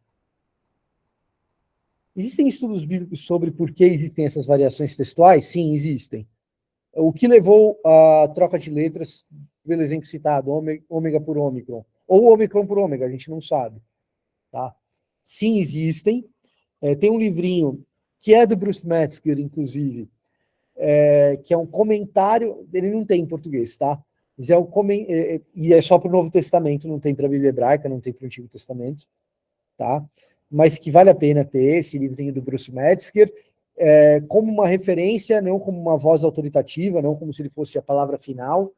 Existem estudos bíblicos sobre por que existem essas variações textuais? Sim, existem. O que levou à troca de letras, pelo exemplo citado, ômega por ômicron, ou ômicron por ômega, a gente não sabe, tá? Sim, existem. Tem um livrinho que é do Bruce Metzger, inclusive, que é um comentário, ele não tem em português, tá? Mas e é só para o Novo Testamento, não tem para a Bíblia Hebraica, não tem para o Antigo Testamento, tá? Mas que vale a pena ter esse livrinho do Bruce Metzger, como uma referência, não como uma voz autoritativa, não como se ele fosse a palavra final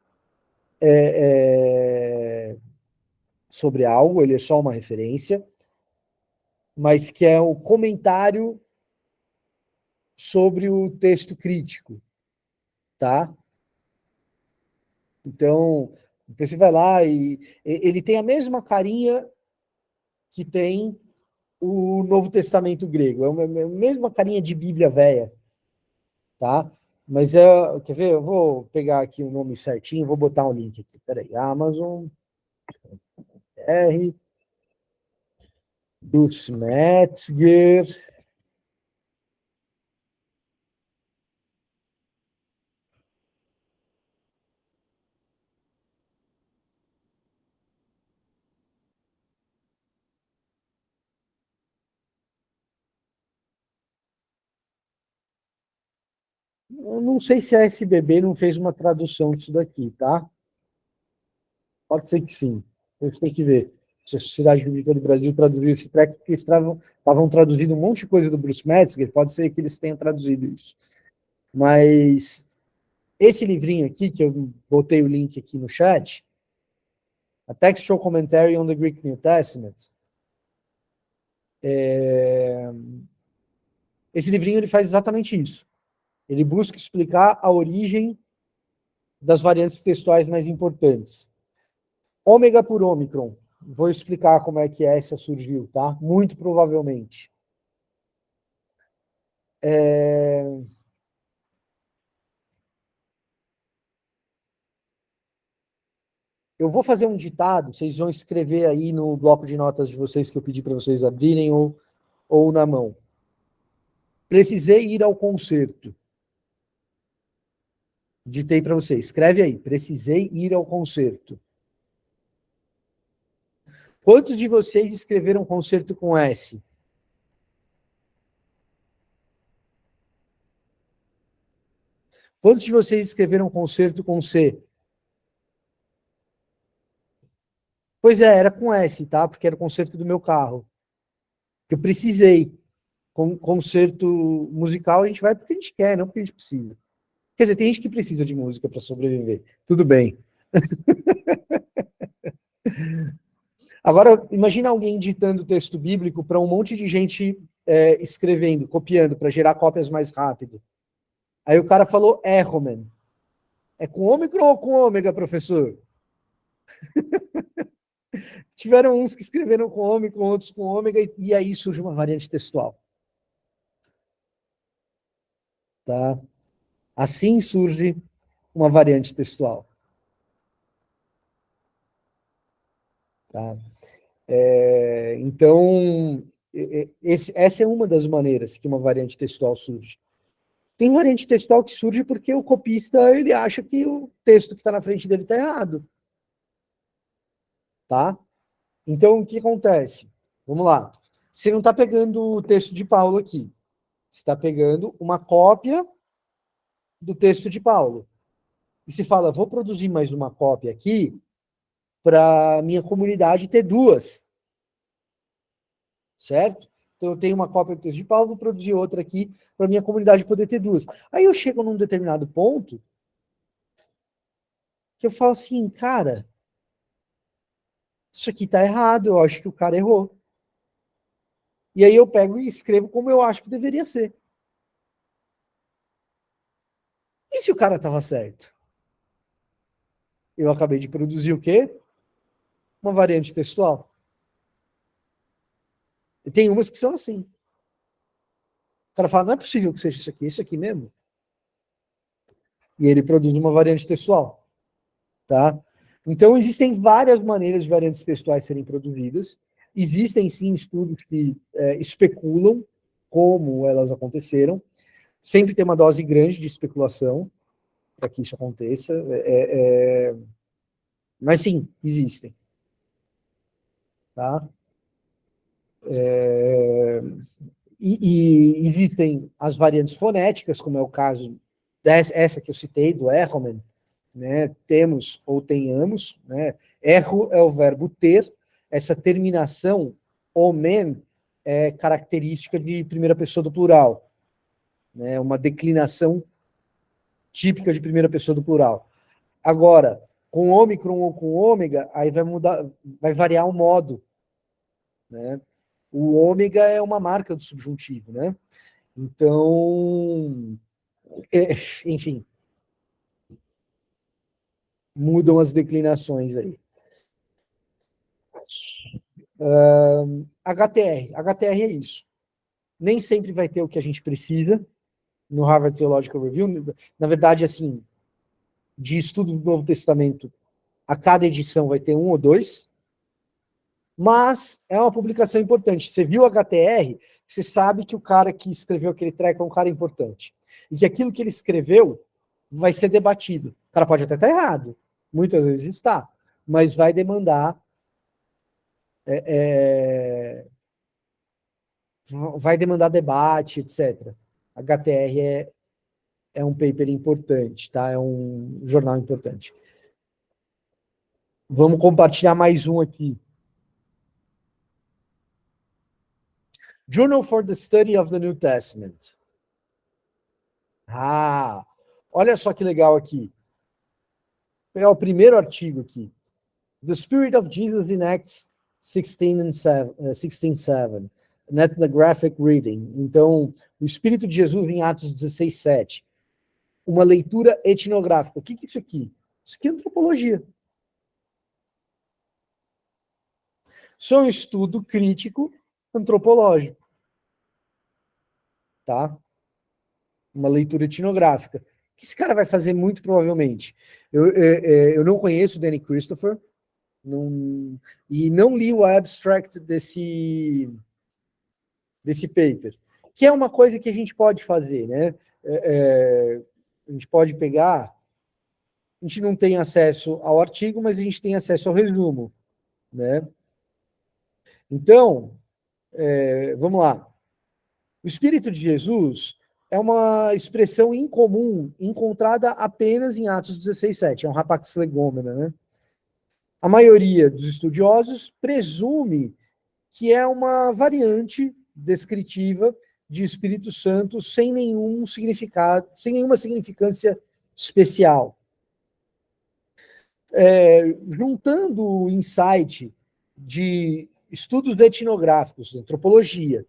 sobre algo, ele é só uma referência, mas que é o comentário sobre o texto crítico, tá? Então, você vai lá e ele tem a mesma carinha que tem o Novo Testamento grego, é a mesma carinha de Bíblia velha, tá? Mas quer ver? Eu vou pegar aqui o nome certinho, vou botar um link aqui. Peraí, Amazon, R, Bruce Metzger. Eu não sei se a SBB não fez uma tradução disso daqui, tá? Pode ser que sim. A gente tem que ver. Se a Sociedade Bíblica do Brasil traduziu esse treco, porque eles estavam traduzindo um monte de coisa do Bruce Metzger, pode ser que eles tenham traduzido isso. Mas esse livrinho aqui, que eu botei o link aqui no chat, A Textual Commentary on the Greek New Testament, esse livrinho ele faz exatamente isso. Ele busca explicar a origem das variantes textuais mais importantes. Ômega por ômicron. Vou explicar como é que essa surgiu, tá? Muito provavelmente. Eu vou fazer um ditado, vocês vão escrever aí no bloco de notas de vocês que eu pedi para vocês abrirem ou na mão. Precisei ir ao concerto. Ditei para vocês. Escreve aí. Precisei ir ao concerto. Quantos de vocês escreveram concerto com S? Quantos de vocês escreveram concerto com C? Pois era com S, tá? Porque era o concerto do meu carro. Eu precisei. Concerto musical a gente vai porque a gente quer, não porque a gente precisa. Quer dizer, tem gente que precisa de música para sobreviver. Tudo bem. Agora, imagina alguém ditando texto bíblico para um monte de gente escrevendo, copiando, para gerar cópias mais rápido. Aí o cara falou Erroman. É com ômicron ou com ômega, professor? Tiveram uns que escreveram com ômicron, outros com ômega, e aí surge uma variante textual. Tá? Assim surge uma variante textual. Tá? Então, essa é uma das maneiras que uma variante textual surge. Tem variante textual que surge porque o copista ele acha que o texto que está na frente dele está errado. Tá? Então, o que acontece? Vamos lá. Você não está pegando o texto de Paulo aqui. Você está pegando uma cópia do texto de Paulo. E se fala, vou produzir mais uma cópia aqui para minha comunidade ter duas. Certo? Então eu tenho uma cópia do texto de Paulo, vou produzir outra aqui para minha comunidade poder ter duas. Aí eu chego num determinado ponto que eu falo assim, cara, isso aqui tá errado, eu acho que o cara errou. E aí eu pego e escrevo como eu acho que deveria ser. E se o cara estava certo? Eu acabei de produzir o quê? Uma variante textual. E tem umas que são assim. O cara fala, não é possível que seja isso aqui mesmo. E ele produz uma variante textual. Tá? Então, existem várias maneiras de variantes textuais serem produzidas. Existem, sim, estudos que especulam como elas aconteceram. Sempre tem uma dose grande de especulação para que isso aconteça. Mas, sim, existem. Tá? E existem as variantes fonéticas, como é o caso dessa que eu citei, do Erroman, né? Temos ou tenhamos, né? Erro é o verbo ter, essa terminação, omen, é característica de primeira pessoa do plural, né? Uma declinação típica de primeira pessoa do plural. Agora, com ômicron ou com ômega, aí vai mudar, vai variar o modo, né? O ômega é uma marca do subjuntivo, né? Então, enfim, mudam as declinações aí. HTR é isso. Nem sempre vai ter o que a gente precisa no Harvard Theological Review. Na verdade, assim, de estudo do Novo Testamento, a cada edição vai ter um ou dois, mas é uma publicação importante. Você viu o HTR, você sabe que o cara que escreveu aquele treco é um cara importante. E que aquilo que ele escreveu vai ser debatido. O cara pode até estar errado, muitas vezes está, mas vai demandar vai demandar debate, etc. HTR é um paper importante, tá? É um jornal importante. Vamos compartilhar mais um aqui. Journal for the Study of the New Testament. Ah, olha só que legal aqui. Vou pegar o primeiro artigo aqui. The Spirit of Jesus in Acts 16:7. An ethnographic reading. Então, o Espírito de Jesus em Atos 16:7. Uma leitura etnográfica. O que é isso aqui? Isso aqui é antropologia. Isso é um estudo crítico antropológico. Tá? Uma leitura etnográfica. O que esse cara vai fazer muito provavelmente? Eu não conheço o Danny Christopher, e não li o abstract desse paper, que é uma coisa que a gente pode fazer, né? A gente pode pegar, a gente não tem acesso ao artigo, mas a gente tem acesso ao resumo, né? Então, vamos lá. O Espírito de Jesus é uma expressão incomum, encontrada apenas em Atos 16:7. É um rapax legomena, né? A maioria dos estudiosos presume que é uma variante descritiva de Espírito Santo sem nenhum significado, sem nenhuma significância especial. Juntando o insight de estudos etnográficos, antropologia,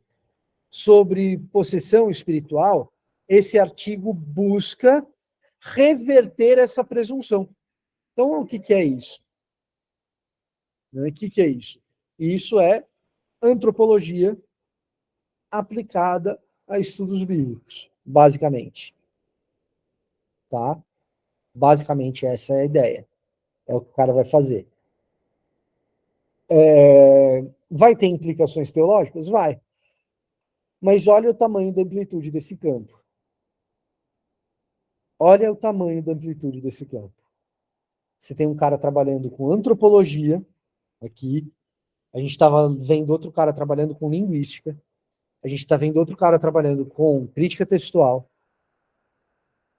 sobre possessão espiritual, esse artigo busca reverter essa presunção. Então, o que é isso? O que é isso? Isso é antropologia aplicada a estudos bíblicos, basicamente. Tá? Basicamente, essa é a ideia. É o que o cara vai fazer. Vai ter implicações teológicas? Vai. Mas olha o tamanho da amplitude desse campo. Olha o tamanho da amplitude desse campo. Você tem um cara trabalhando com antropologia, aqui. A gente estava vendo outro cara trabalhando com linguística. A gente está vendo outro cara trabalhando com crítica textual.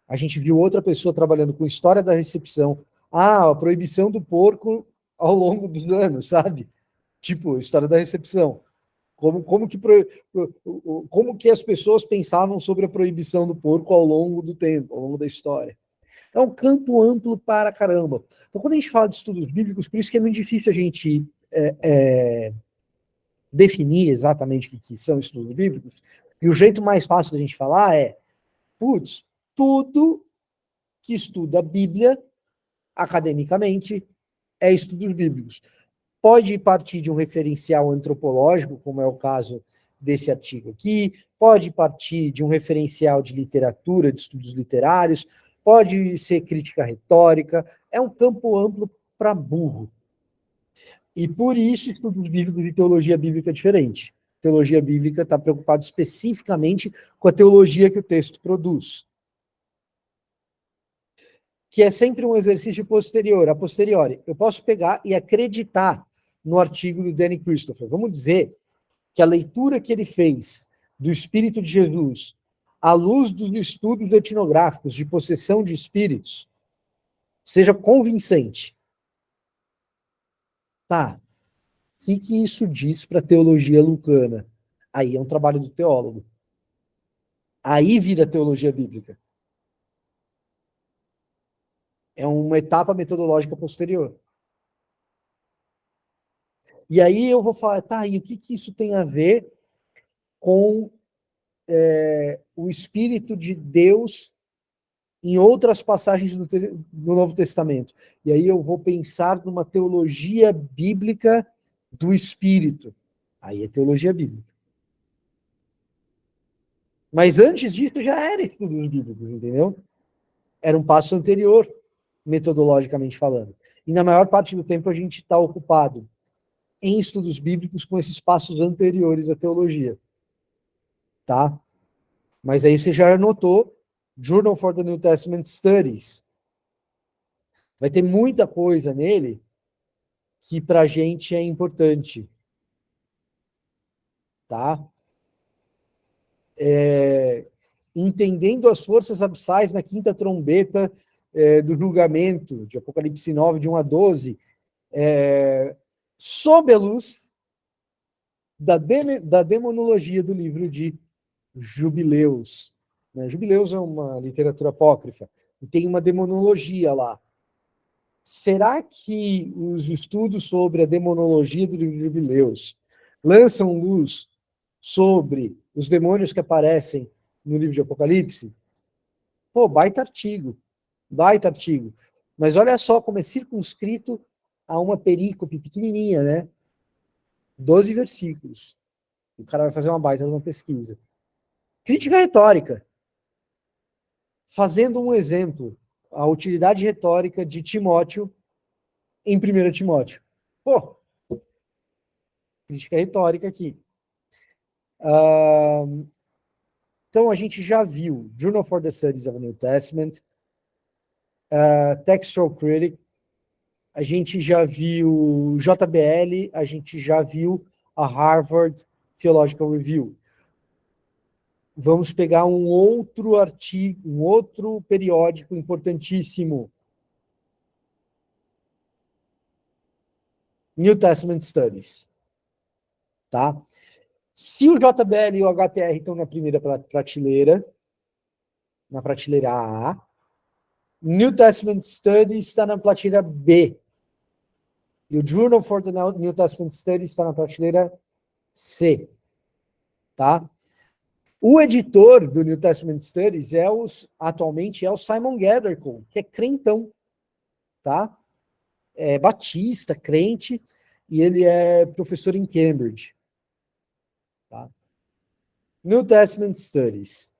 A gente viu outra pessoa trabalhando com história da recepção. A proibição do porco ao longo dos anos, sabe? Tipo, história da recepção. Como que as pessoas pensavam sobre a proibição do porco ao longo do tempo, ao longo da história. É um campo amplo para caramba. Então, quando a gente fala de estudos bíblicos, por isso que é muito difícil a gente definir exatamente o que são estudos bíblicos, e o jeito mais fácil da gente falar é, tudo que estuda a Bíblia, academicamente, é estudos bíblicos. Pode partir de um referencial antropológico, como é o caso desse artigo aqui, pode partir de um referencial de literatura, de estudos literários, pode ser crítica retórica, é um campo amplo para burro. E por isso, estudos bíblicos e teologia bíblica é diferente. Teologia bíblica está preocupado especificamente com a teologia que o texto produz. Que é sempre um exercício posterior, a posteriori. Eu posso pegar e acreditar no artigo do Danny Christopher. Vamos dizer que a leitura que ele fez do Espírito de Jesus, à luz dos estudos etnográficos de possessão de espíritos, seja convincente. Tá. O que isso diz para a teologia lucana? Aí é um trabalho do teólogo. Aí vira teologia bíblica. É uma etapa metodológica posterior. E aí eu vou falar, tá, e o que isso tem a ver com o Espírito de Deus em outras passagens do Novo Testamento? E aí eu vou pensar numa teologia bíblica do Espírito. Aí é teologia bíblica. Mas antes disso já era estudos bíblicos, entendeu? Era um passo anterior, metodologicamente falando. E na maior parte do tempo a gente está ocupado em estudos bíblicos com esses passos anteriores à teologia. Tá? Mas aí você já anotou Journal for the New Testament Studies. Vai ter muita coisa nele que para a gente é importante. Tá? Entendendo as forças abissais na quinta trombeta do julgamento, de Apocalipse 9, de 1 a 12, sob a luz da demonologia do livro de Jubileus. Né? Jubileus é uma literatura apócrifa, e tem uma demonologia lá. Será que os estudos sobre a demonologia do livro de Jubileus lançam luz sobre os demônios que aparecem no livro de Apocalipse? Pô, baita artigo. Baita artigo. Mas olha só como é circunscrito a uma perícope pequenininha, né? 12 versículos. O cara vai fazer uma baita de uma pesquisa. Crítica retórica. Fazendo um exemplo, a utilidade retórica de Timóteo em 1 Timóteo. Pô, crítica retórica aqui. Então, a gente já viu Journal for the Studies of the New Testament, Textual Critic, a gente já viu JBL, a gente já viu a Harvard Theological Review. Vamos pegar um outro artigo, um outro periódico importantíssimo. New Testament Studies. Tá? Se o JBL e o HTR estão na primeira prateleira, na prateleira A, New Testament Studies está na prateleira B. E o Journal for the New Testament Studies está na prateleira C. Tá? O editor do New Testament Studies atualmente é o Simon Gathercole, que é crentão. Tá? É batista, crente, e ele é professor em Cambridge. Tá? New Testament Studies.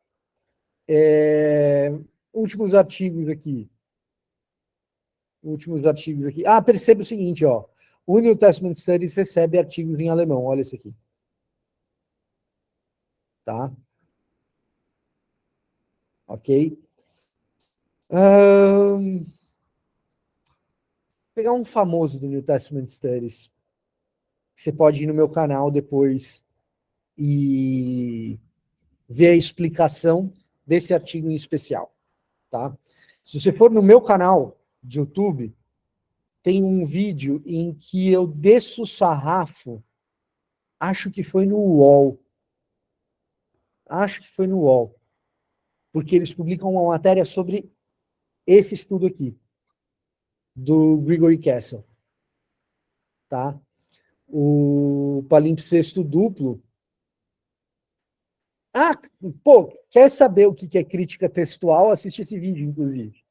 Últimos artigos aqui. Perceba o seguinte, ó. O New Testament Studies recebe artigos em alemão. Olha isso aqui. Tá? Ok? Pegar um famoso do New Testament Studies. Você pode ir no meu canal depois e ver a explicação desse artigo em especial. Tá? Se você for no meu canal de YouTube, tem um vídeo em que eu desço o sarrafo Acho que foi no UOL. Acho que foi no UOL. Porque eles publicam uma matéria sobre esse estudo aqui, do Gregory Castle. Tá? O palimpsesto duplo. Ah, pô, quer saber o que é crítica textual? Assiste esse vídeo, inclusive.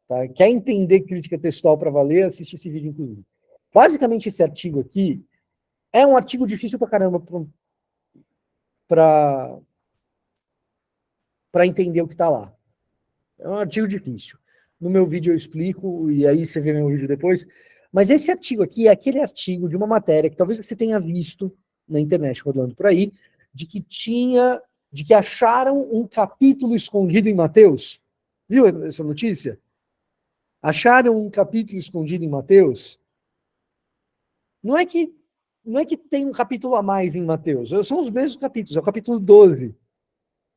Tá? Quer entender crítica textual para valer? Assiste esse vídeo, inclusive. Basicamente, esse artigo aqui é um artigo difícil pra caramba para entender o que está lá. É um artigo difícil. No meu vídeo eu explico, e aí você vê meu vídeo depois. Mas esse artigo aqui é aquele artigo de uma matéria que talvez você tenha visto na internet rodando por aí, de que acharam um capítulo escondido em Mateus. Viu essa notícia? Acharam um capítulo escondido em Mateus? Não é que tem um capítulo a mais em Mateus, são os mesmos capítulos, é o capítulo 12,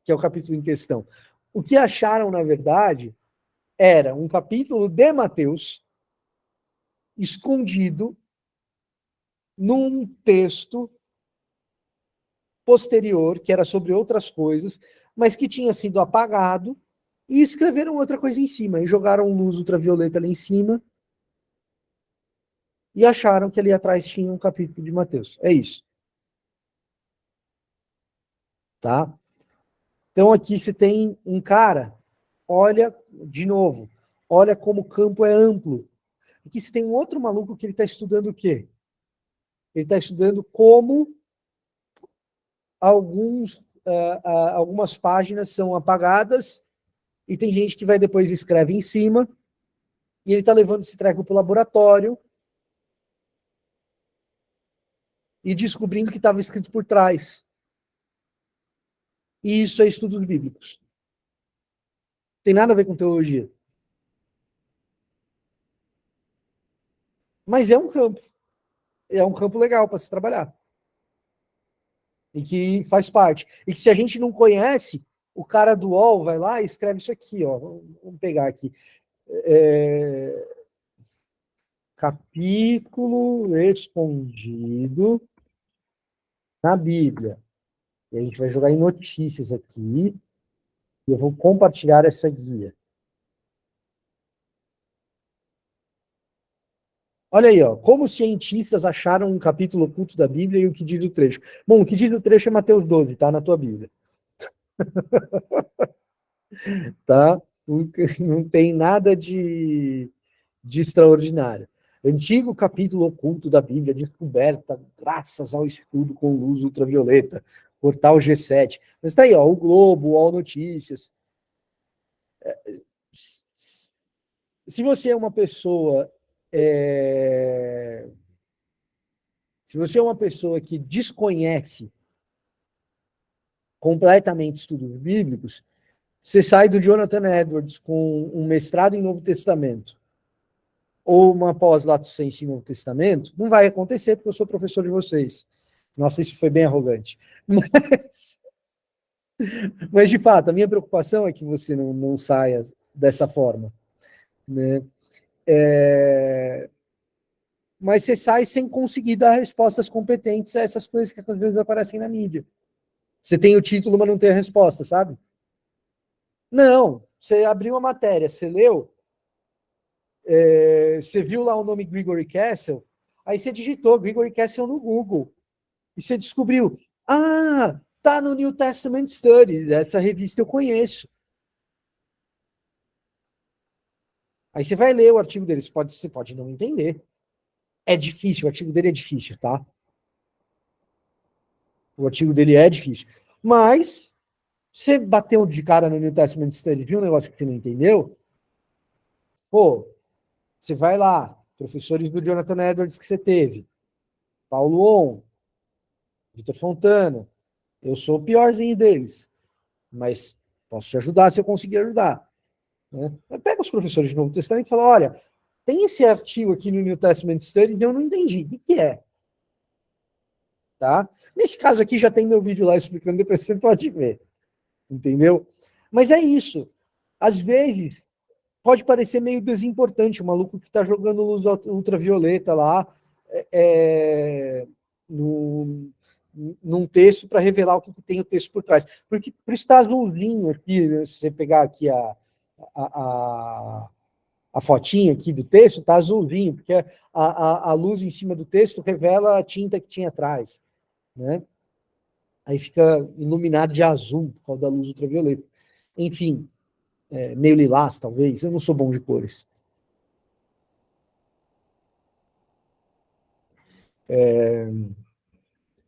que é o capítulo em questão. O que acharam, na verdade, era um capítulo de Mateus escondido num texto posterior, que era sobre outras coisas, mas que tinha sido apagado, e escreveram outra coisa em cima, e jogaram luz ultravioleta ali em cima, e acharam que ali atrás tinha um capítulo de Mateus. É isso. Tá? Então aqui se tem um cara, olha, de novo, olha como o campo é amplo. Aqui se tem um outro maluco que ele está estudando o quê? Ele está estudando como algumas páginas são apagadas e tem gente que vai depois escreve em cima e ele está levando esse treco para o laboratório e descobrindo que estava escrito por trás. E isso é estudos bíblicos. Tem nada a ver com teologia. Mas é um campo. É um campo legal para se trabalhar. E que faz parte. E que se a gente não conhece, o cara do UOL vai lá e escreve isso aqui, ó. Vamos pegar aqui. Capítulo escondido na Bíblia. E a gente vai jogar em notícias aqui. E eu vou compartilhar essa guia. Olha aí, ó. Como os cientistas acharam um capítulo oculto da Bíblia e o que diz o trecho. Bom, o que diz o trecho é Mateus 12, tá? Na tua Bíblia. Tá? Não tem nada de extraordinário. Antigo capítulo oculto da Bíblia, descoberta graças ao estudo com luz ultravioleta. Portal G7. Mas tá aí, ó, o Globo, o UOL Notícias. Se você é uma pessoa se você é uma pessoa que desconhece completamente estudos bíblicos, você sai do Jonathan Edwards com um mestrado em Novo Testamento ou uma pós-lato sensu em Novo Testamento, não vai acontecer porque eu sou professor de vocês. Nossa, isso foi bem arrogante. Mas de fato, a minha preocupação é que você não saia dessa forma. Né? Mas você sai sem conseguir dar respostas competentes a essas coisas que às vezes aparecem na mídia. Você tem o título, mas não tem a resposta, sabe? Não, você abriu a matéria, você leu, você viu lá o nome Gregory Castle, aí você digitou Gregory Castle no Google, e você descobriu, tá no New Testament Studies, essa revista eu conheço. Aí você vai ler o artigo dele, você pode não entender. É difícil, o artigo dele é difícil, tá? O artigo dele é difícil. Mas, você bateu de cara no New Testament Study, viu um negócio que você não entendeu? Pô, você vai lá, professores do Jonathan Edwards que você teve, Paulo On, Vitor Fontana, eu sou o piorzinho deles, mas posso te ajudar se eu conseguir ajudar. Né? Pega os professores de Novo Testamento e fala, olha, tem esse artigo aqui no New Testament Study e eu não entendi. O que é? Tá? Nesse caso aqui já tem meu vídeo lá explicando, depois você pode ver. Entendeu? Mas é isso. Às vezes, pode parecer meio desimportante, o maluco que está jogando luz ultravioleta lá, num texto para revelar o que tem o texto por trás. Porque por isso está azulzinho aqui, né? Se você pegar aqui a fotinha aqui do texto, está azulzinho, porque a luz em cima do texto revela a tinta que tinha atrás, né? Aí fica iluminado de azul por causa da luz ultravioleta. Enfim, meio lilás, talvez. Eu não sou bom de cores.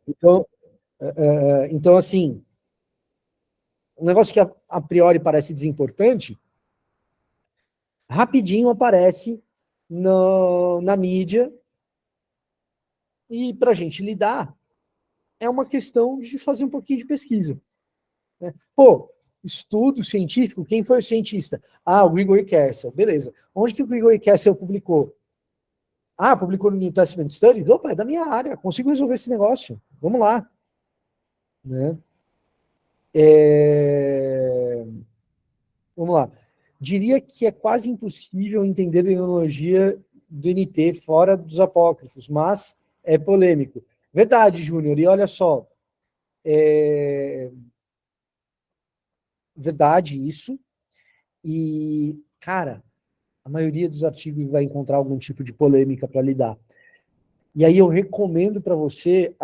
Então, assim, um negócio que a priori parece desimportante, rapidinho aparece na mídia, e para a gente lidar, é uma questão de fazer um pouquinho de pesquisa. Né? Pô, estudo científico, quem foi o cientista? Ah, o Gregory Castle, beleza. Onde que o Gregory Castle publicou? Ah, publicou no New Testament Studies? Opa, é da minha área, consigo resolver esse negócio. Vamos lá. Né? Vamos lá. Diria que é quase impossível entender a tecnologia do NT fora dos apócrifos, mas é polêmico. Verdade, Júnior, e olha só, verdade isso, e, cara, a maioria dos artigos vai encontrar algum tipo de polêmica para lidar. E aí eu recomendo para você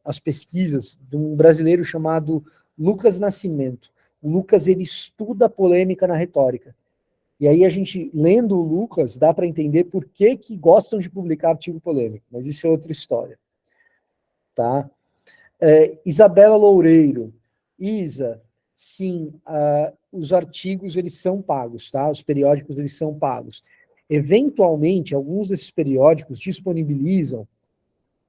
as pesquisas de um brasileiro chamado Lucas Nascimento. O Lucas, ele estuda a polêmica na retórica. E aí a gente, lendo o Lucas, dá para entender por que gostam de publicar artigo polêmico. Mas isso é outra história. Tá? Isabela Loureiro. Isa, sim, os artigos, eles são pagos, tá? Os periódicos, eles são pagos. Eventualmente, alguns desses periódicos disponibilizam,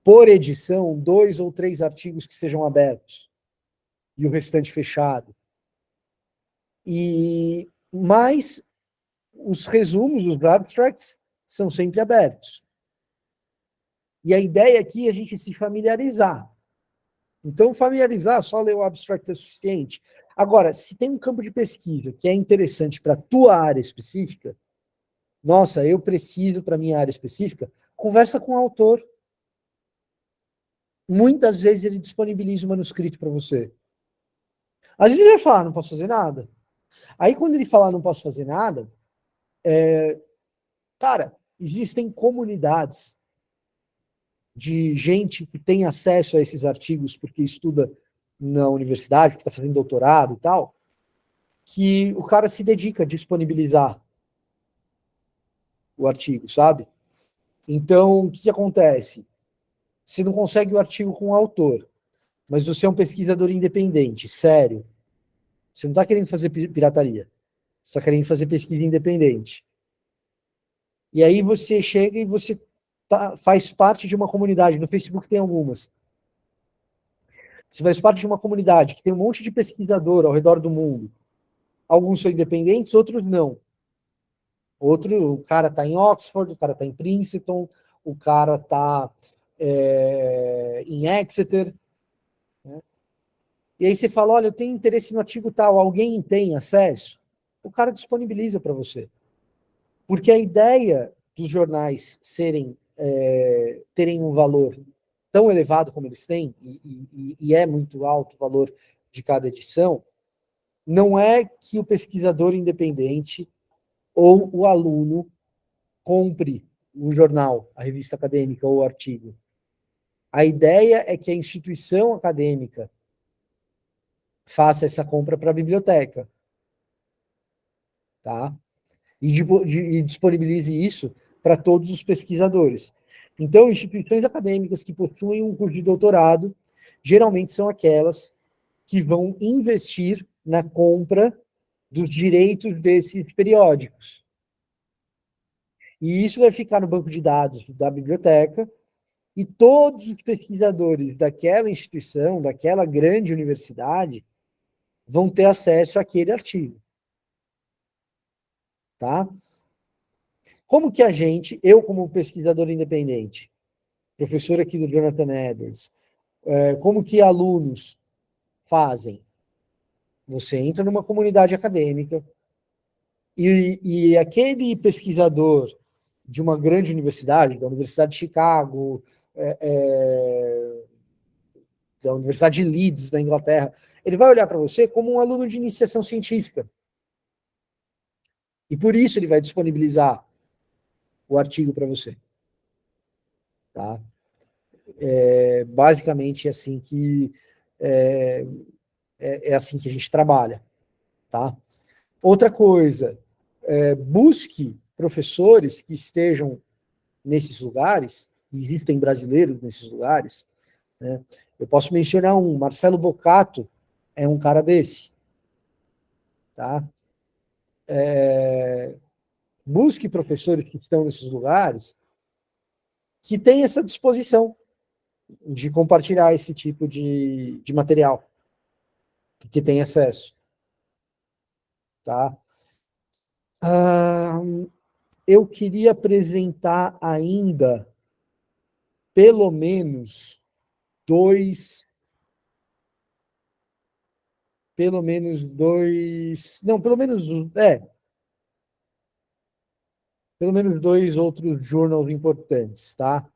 por edição, 2 ou 3 artigos que sejam abertos. E o restante fechado. Mas os resumos, os abstracts, são sempre abertos. E a ideia aqui é a gente se familiarizar. Então, familiarizar, só ler o abstract é suficiente. Agora, se tem um campo de pesquisa que é interessante para a tua área específica, nossa, eu preciso para a minha área específica, conversa com o autor. Muitas vezes ele disponibiliza o manuscrito para você. Às vezes ele vai falar, não posso fazer nada. Aí, quando ele falar, não posso fazer nada, cara, existem comunidades de gente que tem acesso a esses artigos porque estuda na universidade, que está fazendo doutorado e tal, que o cara se dedica a disponibilizar o artigo, sabe? Então, o que acontece? Você não consegue o artigo com o autor, mas você é um pesquisador independente, sério. Você não está querendo fazer pirataria. Você está querendo fazer pesquisa independente. E aí você chega e você faz parte de uma comunidade. No Facebook tem algumas. Você faz parte de uma comunidade que tem um monte de pesquisador ao redor do mundo. Alguns são independentes, outros não. O cara está em Oxford, o cara está em Princeton, o cara está em Exeter. Né? E aí você fala, olha, eu tenho interesse no artigo tal, alguém tem acesso? O cara disponibiliza para você. Porque a ideia dos jornais terem um valor tão elevado como eles têm, e é muito alto o valor de cada edição, não é que o pesquisador independente ou o aluno compre o jornal, a revista acadêmica ou o artigo. A ideia é que a instituição acadêmica faça essa compra para a biblioteca. Tá? E disponibilize isso para todos os pesquisadores. Então, instituições acadêmicas que possuem um curso de doutorado, geralmente são aquelas que vão investir na compra dos direitos desses periódicos. E isso vai ficar no banco de dados da biblioteca, e todos os pesquisadores daquela instituição, daquela grande universidade, vão ter acesso àquele artigo. Tá? Como que eu como pesquisador independente, professor aqui do Jonathan Edwards, como que alunos fazem? Você entra numa comunidade acadêmica e aquele pesquisador de uma grande universidade, da Universidade de Chicago, da Universidade de Leeds, da Inglaterra, ele vai olhar para você como um aluno de iniciação científica. E por isso ele vai disponibilizar o artigo para você. Tá? Basicamente é assim que a gente trabalha. Tá? Outra coisa, busque professores que estejam nesses lugares, existem brasileiros nesses lugares, né? Eu posso mencionar Marcelo Boccato é um cara desse. Tá? Busque professores que estão nesses lugares que têm essa disposição de compartilhar esse tipo de material, que tem acesso. Tá? Eu queria apresentar ainda pelo menos dois, não, pelo menos dois outros journals importantes, tá?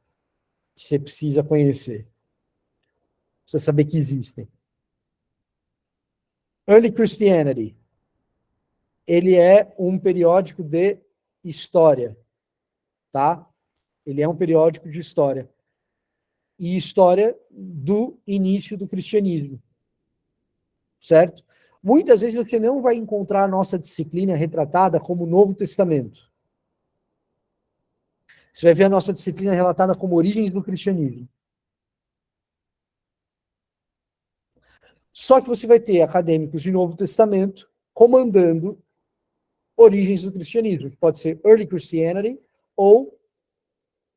Que você precisa conhecer. Precisa saber que existem. Early Christianity. Ele é um periódico de história, tá? Ele é um periódico de história. E história do início do cristianismo. Certo? Muitas vezes você não vai encontrar a nossa disciplina retratada como Novo Testamento. Você vai ver a nossa disciplina relatada como Origens do Cristianismo. Só que você vai ter acadêmicos de Novo Testamento comandando Origens do Cristianismo, que pode ser Early Christianity ou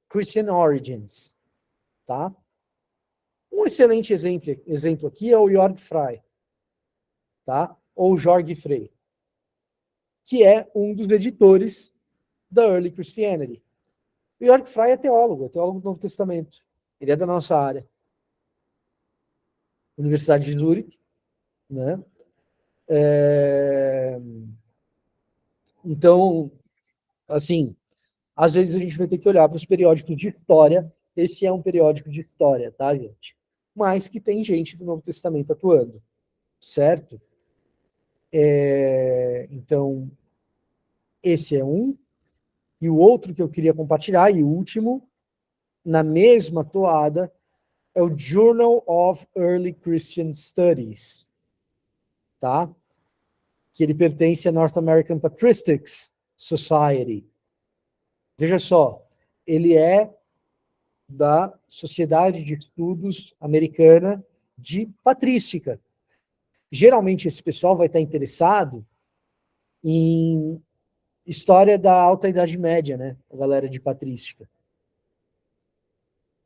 Christian Origins. Tá? Um excelente exemplo aqui é o Jörg Frey, tá? Ou Jorge Frey, que é um dos editores da Early Christianity. O Jörg Frey é teólogo do Novo Testamento. Ele é da nossa área. Universidade de Zurich, né? Então, assim, às vezes a gente vai ter que olhar para os periódicos de história. Esse é um periódico de história, tá, gente? Mas que tem gente do Novo Testamento atuando, certo? Então, esse é um. E o outro que eu queria compartilhar, e o último, na mesma toada, é o Journal of Early Christian Studies, tá? Que ele pertence à North American Patristics Society. Veja só, ele é da Sociedade de Estudos Americana de Patrística. Geralmente esse pessoal vai estar interessado em história da Alta Idade Média, né? A galera de patrística.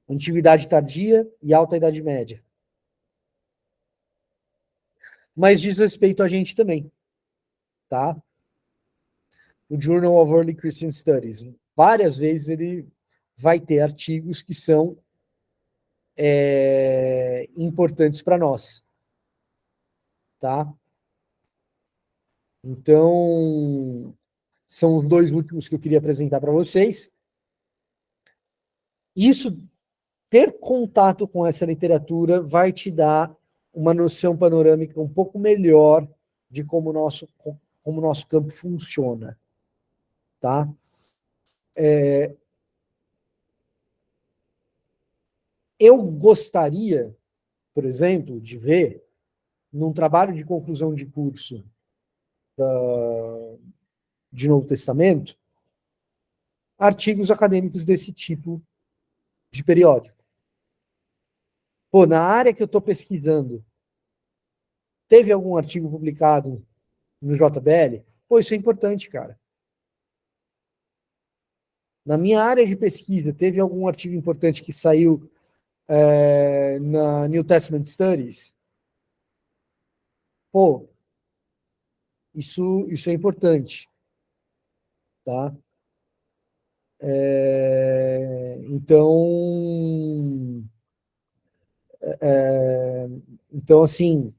Antiguidade tardia e Alta Idade Média. Mas diz respeito a gente também, tá? O Journal of Early Christian Studies. Várias vezes ele vai ter artigos que são importantes para nós, tá? Então, são os dois últimos que eu queria apresentar para vocês. Isso, ter contato com essa literatura vai te dar uma noção panorâmica um pouco melhor de como o nosso campo funciona, tá? Eu gostaria, por exemplo, de ver, num trabalho de conclusão de curso de Novo Testamento, artigos acadêmicos desse tipo de periódico. Pô, na área que eu estou pesquisando, teve algum artigo publicado no JBL? Pô, isso é importante, cara. Na minha área de pesquisa, teve algum artigo importante que saiu na New Testament Studies? Pô, isso é importante, tá? Então, assim,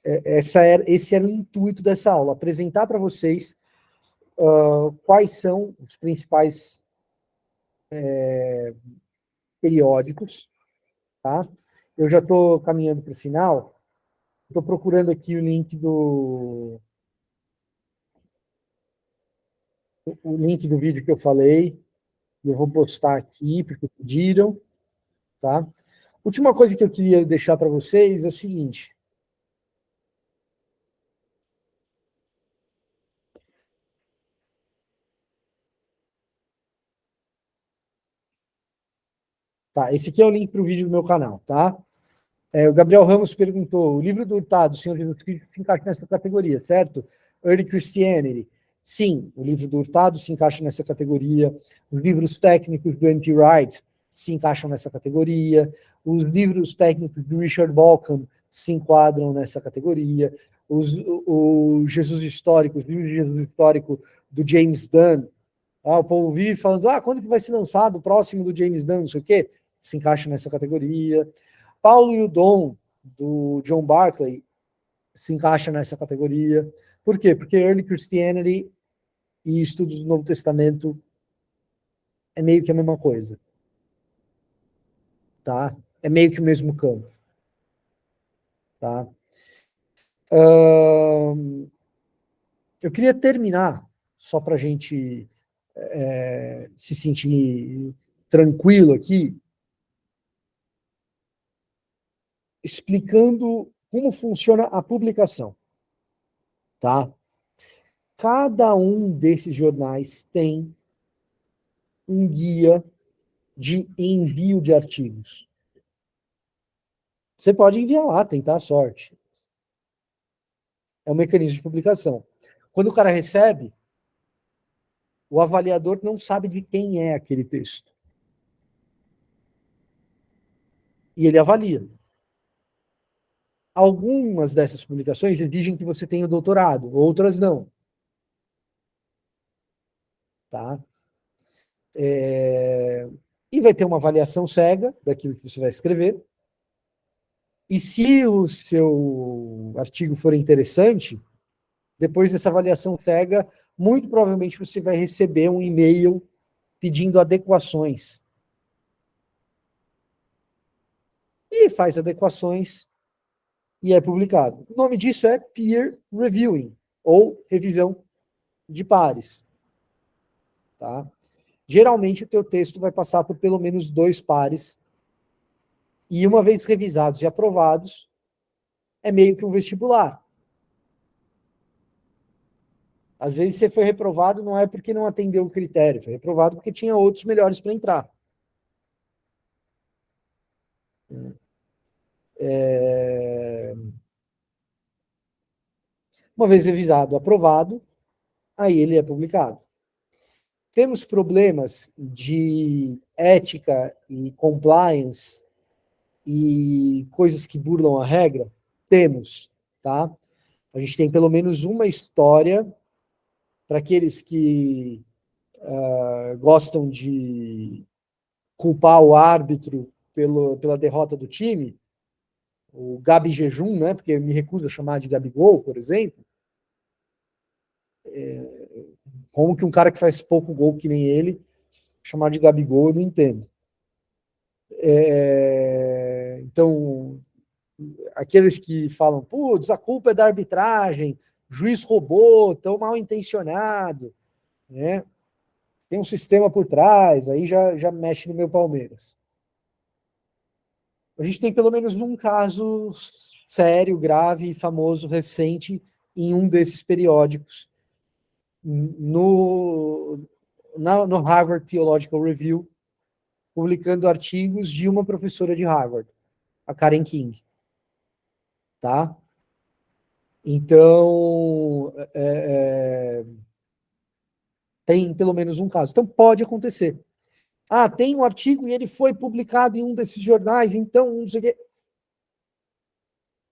esse era o intuito dessa aula, apresentar para vocês quais são os principais periódicos, tá? Eu já estou caminhando para o final. Estou procurando aqui o link do vídeo que eu falei. Eu vou postar aqui, porque pediram, tá? Última coisa que eu queria deixar para vocês é o seguinte. Tá, esse aqui é o link para o vídeo do meu canal, tá? O Gabriel Ramos perguntou, o livro do Hurtado, O Senhor Jesus Cristo, se encaixa nessa categoria, certo? Early Christianity. Sim, o livro do Hurtado se encaixa nessa categoria. Os livros técnicos do N.T. Wright se encaixam nessa categoria. Os livros técnicos do Richard Bauckham se enquadram nessa categoria. O Jesus Histórico, os livros de Jesus Histórico do James Dunn. O povo vive falando, quando que vai ser lançado o próximo do James Dunn, não sei o quê? Se encaixa nessa categoria. Paulo e o Dom, do John Barclay, se encaixa nessa categoria. Por quê? Porque Early Christianity e estudos do Novo Testamento é meio que a mesma coisa. Tá? É meio que o mesmo campo. Tá? Eu queria terminar, só para a gente se sentir tranquilo aqui, explicando como funciona a publicação. Tá? Cada um desses jornais tem um guia de envio de artigos. Você pode enviar lá, tentar a sorte. É um mecanismo de publicação. Quando o cara recebe, o avaliador não sabe de quem é aquele texto. E ele avalia. Algumas dessas publicações exigem que você tenha doutorado, outras não. Tá? E vai ter uma avaliação cega daquilo que você vai escrever. E se o seu artigo for interessante, depois dessa avaliação cega, muito provavelmente você vai receber um e-mail pedindo adequações. E faz adequações e é publicado. O nome disso é peer reviewing, ou revisão de pares. Tá? Geralmente o teu texto vai passar por pelo menos 2 pares, e uma vez revisados e aprovados, é meio que um vestibular. Às vezes você foi reprovado não é porque não atendeu o critério, foi reprovado porque tinha outros melhores para entrar. Uma vez revisado, aprovado, aí ele é publicado. Temos problemas de ética e compliance e coisas que burlam a regra? Temos, tá? A gente tem pelo menos uma história para aqueles que gostam de culpar o árbitro pela derrota do time, o Gabi Jejum, né? Porque eu me recuso a chamar de Gabigol, por exemplo. Como que um cara que faz pouco gol que nem ele, chamar de Gabigol, eu não entendo. Então, aqueles que falam, putz, a culpa é da arbitragem, juiz roubou, tão mal intencionado, né? Tem um sistema por trás, aí já mexe no meu Palmeiras. A gente tem pelo menos um caso sério, grave e famoso, recente, em um desses periódicos, no Harvard Theological Review, publicando artigos de uma professora de Harvard, a Karen King. Tá? Então, tem pelo menos um caso. Então, pode acontecer. Tem um artigo e ele foi publicado em um desses jornais, então, não sei o quê.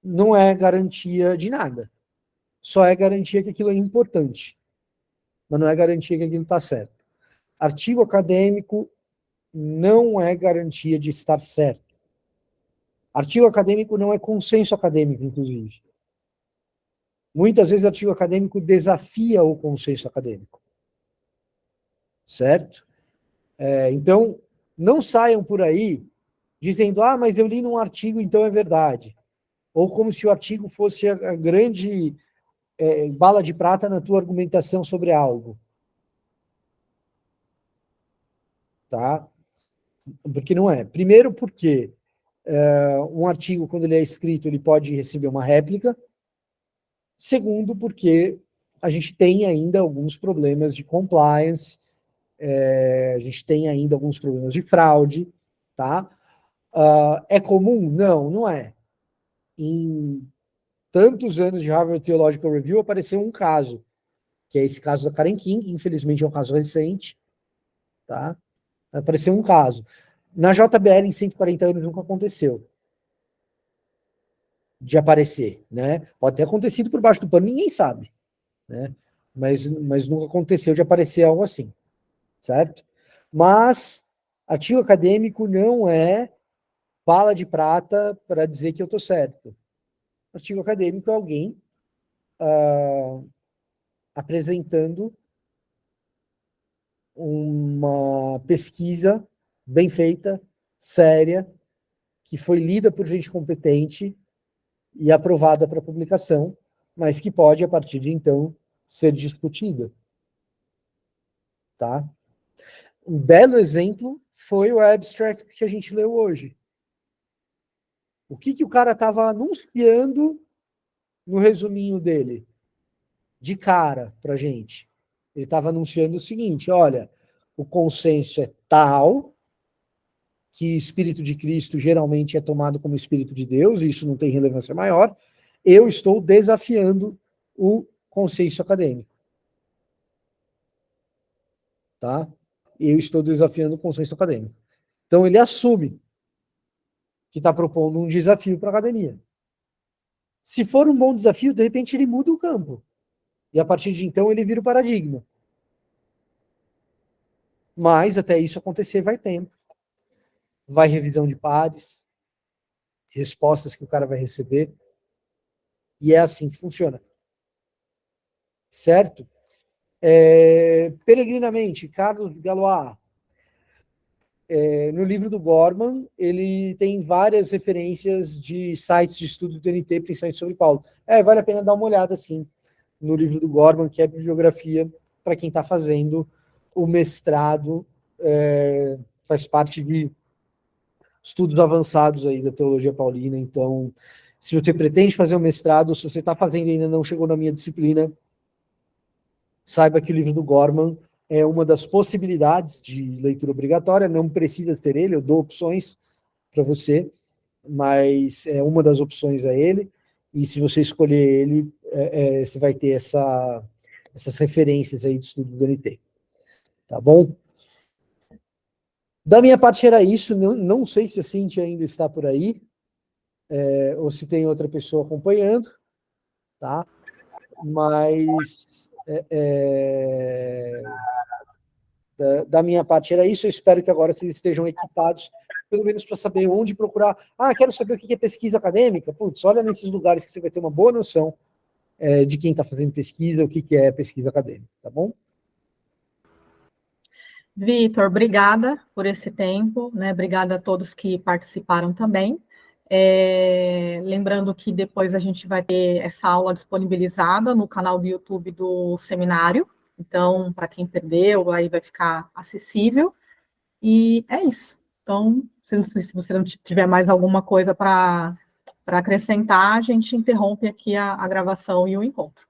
Não é garantia de nada. Só é garantia que aquilo é importante. Mas não é garantia que aquilo está certo. Artigo acadêmico não é garantia de estar certo. Artigo acadêmico não é consenso acadêmico, inclusive. Muitas vezes artigo acadêmico desafia o consenso acadêmico. Certo? Então, Não saiam por aí dizendo, ah, mas eu li num artigo, então é verdade. Ou como se o artigo fosse a grande bala de prata na tua argumentação sobre algo. Tá? Porque não é. Primeiro porque um artigo, quando ele é escrito, ele pode receber uma réplica. Segundo, porque a gente tem ainda alguns problemas de compliance, a gente tem ainda alguns problemas de fraude, tá? É comum? Não, não é. Em tantos anos de Harvard Theological Review apareceu um caso, que é esse caso da Karen King, infelizmente é um caso recente, tá? Apareceu um caso. Na JBL, em 140 anos, nunca aconteceu de aparecer, né? Pode ter acontecido por baixo do pano, ninguém sabe, né? Mas nunca aconteceu de aparecer algo assim, certo? Mas artigo acadêmico não é bala de prata para dizer que eu estou certo. Artigo acadêmico é alguém apresentando uma pesquisa bem feita, séria, que foi lida por gente competente e aprovada para publicação, mas que pode, a partir de então, ser discutida. Tá? Um belo exemplo foi o abstract que a gente leu hoje. O que o cara estava anunciando no resuminho dele? De cara para a gente. Ele estava anunciando o seguinte, olha, o consenso é tal que Espírito de Cristo geralmente é tomado como Espírito de Deus, e isso não tem relevância maior, eu estou desafiando o consenso acadêmico. Tá? Eu estou desafiando o consenso acadêmico. Então ele assume que está propondo um desafio para a academia. Se for um bom desafio, de repente ele muda o campo. E a partir de então ele vira o paradigma. Mas até isso acontecer vai tempo. Vai revisão de pares, respostas que o cara vai receber. E é assim que funciona. Certo? Peregrinamente, Carlos Galois, no livro do Gorman, ele tem várias referências de sites de estudo do NT, principalmente sobre Paulo. Vale a pena dar uma olhada, sim, no livro do Gorman, que é a bibliografia para quem está fazendo o mestrado, faz parte de estudos avançados aí da teologia paulina. Então, se você pretende fazer um mestrado, se você está fazendo e ainda não chegou na minha disciplina, saiba que o livro do Gorman é uma das possibilidades de leitura obrigatória, não precisa ser ele, eu dou opções para você, mas uma das opções é ele, e se você escolher ele, você vai ter essas referências aí de estudo do NT. Tá bom? Da minha parte era isso, não sei se a Cíntia ainda está por aí, ou se tem outra pessoa acompanhando, tá? Mas da minha parte era isso. Eu espero que agora vocês estejam equipados, pelo menos para saber onde procurar. Quero saber o que é pesquisa acadêmica. Putz, olha nesses lugares que você vai ter uma boa noção de quem está fazendo pesquisa, o que é pesquisa acadêmica, tá bom? Vitor, obrigada por esse tempo, né? Obrigada a todos que participaram também. Lembrando que depois a gente vai ter essa aula disponibilizada no canal do YouTube do seminário. Então, para quem perdeu, aí vai ficar acessível. E é isso. Então, se você não tiver mais alguma coisa para acrescentar, a gente interrompe aqui a gravação e o encontro.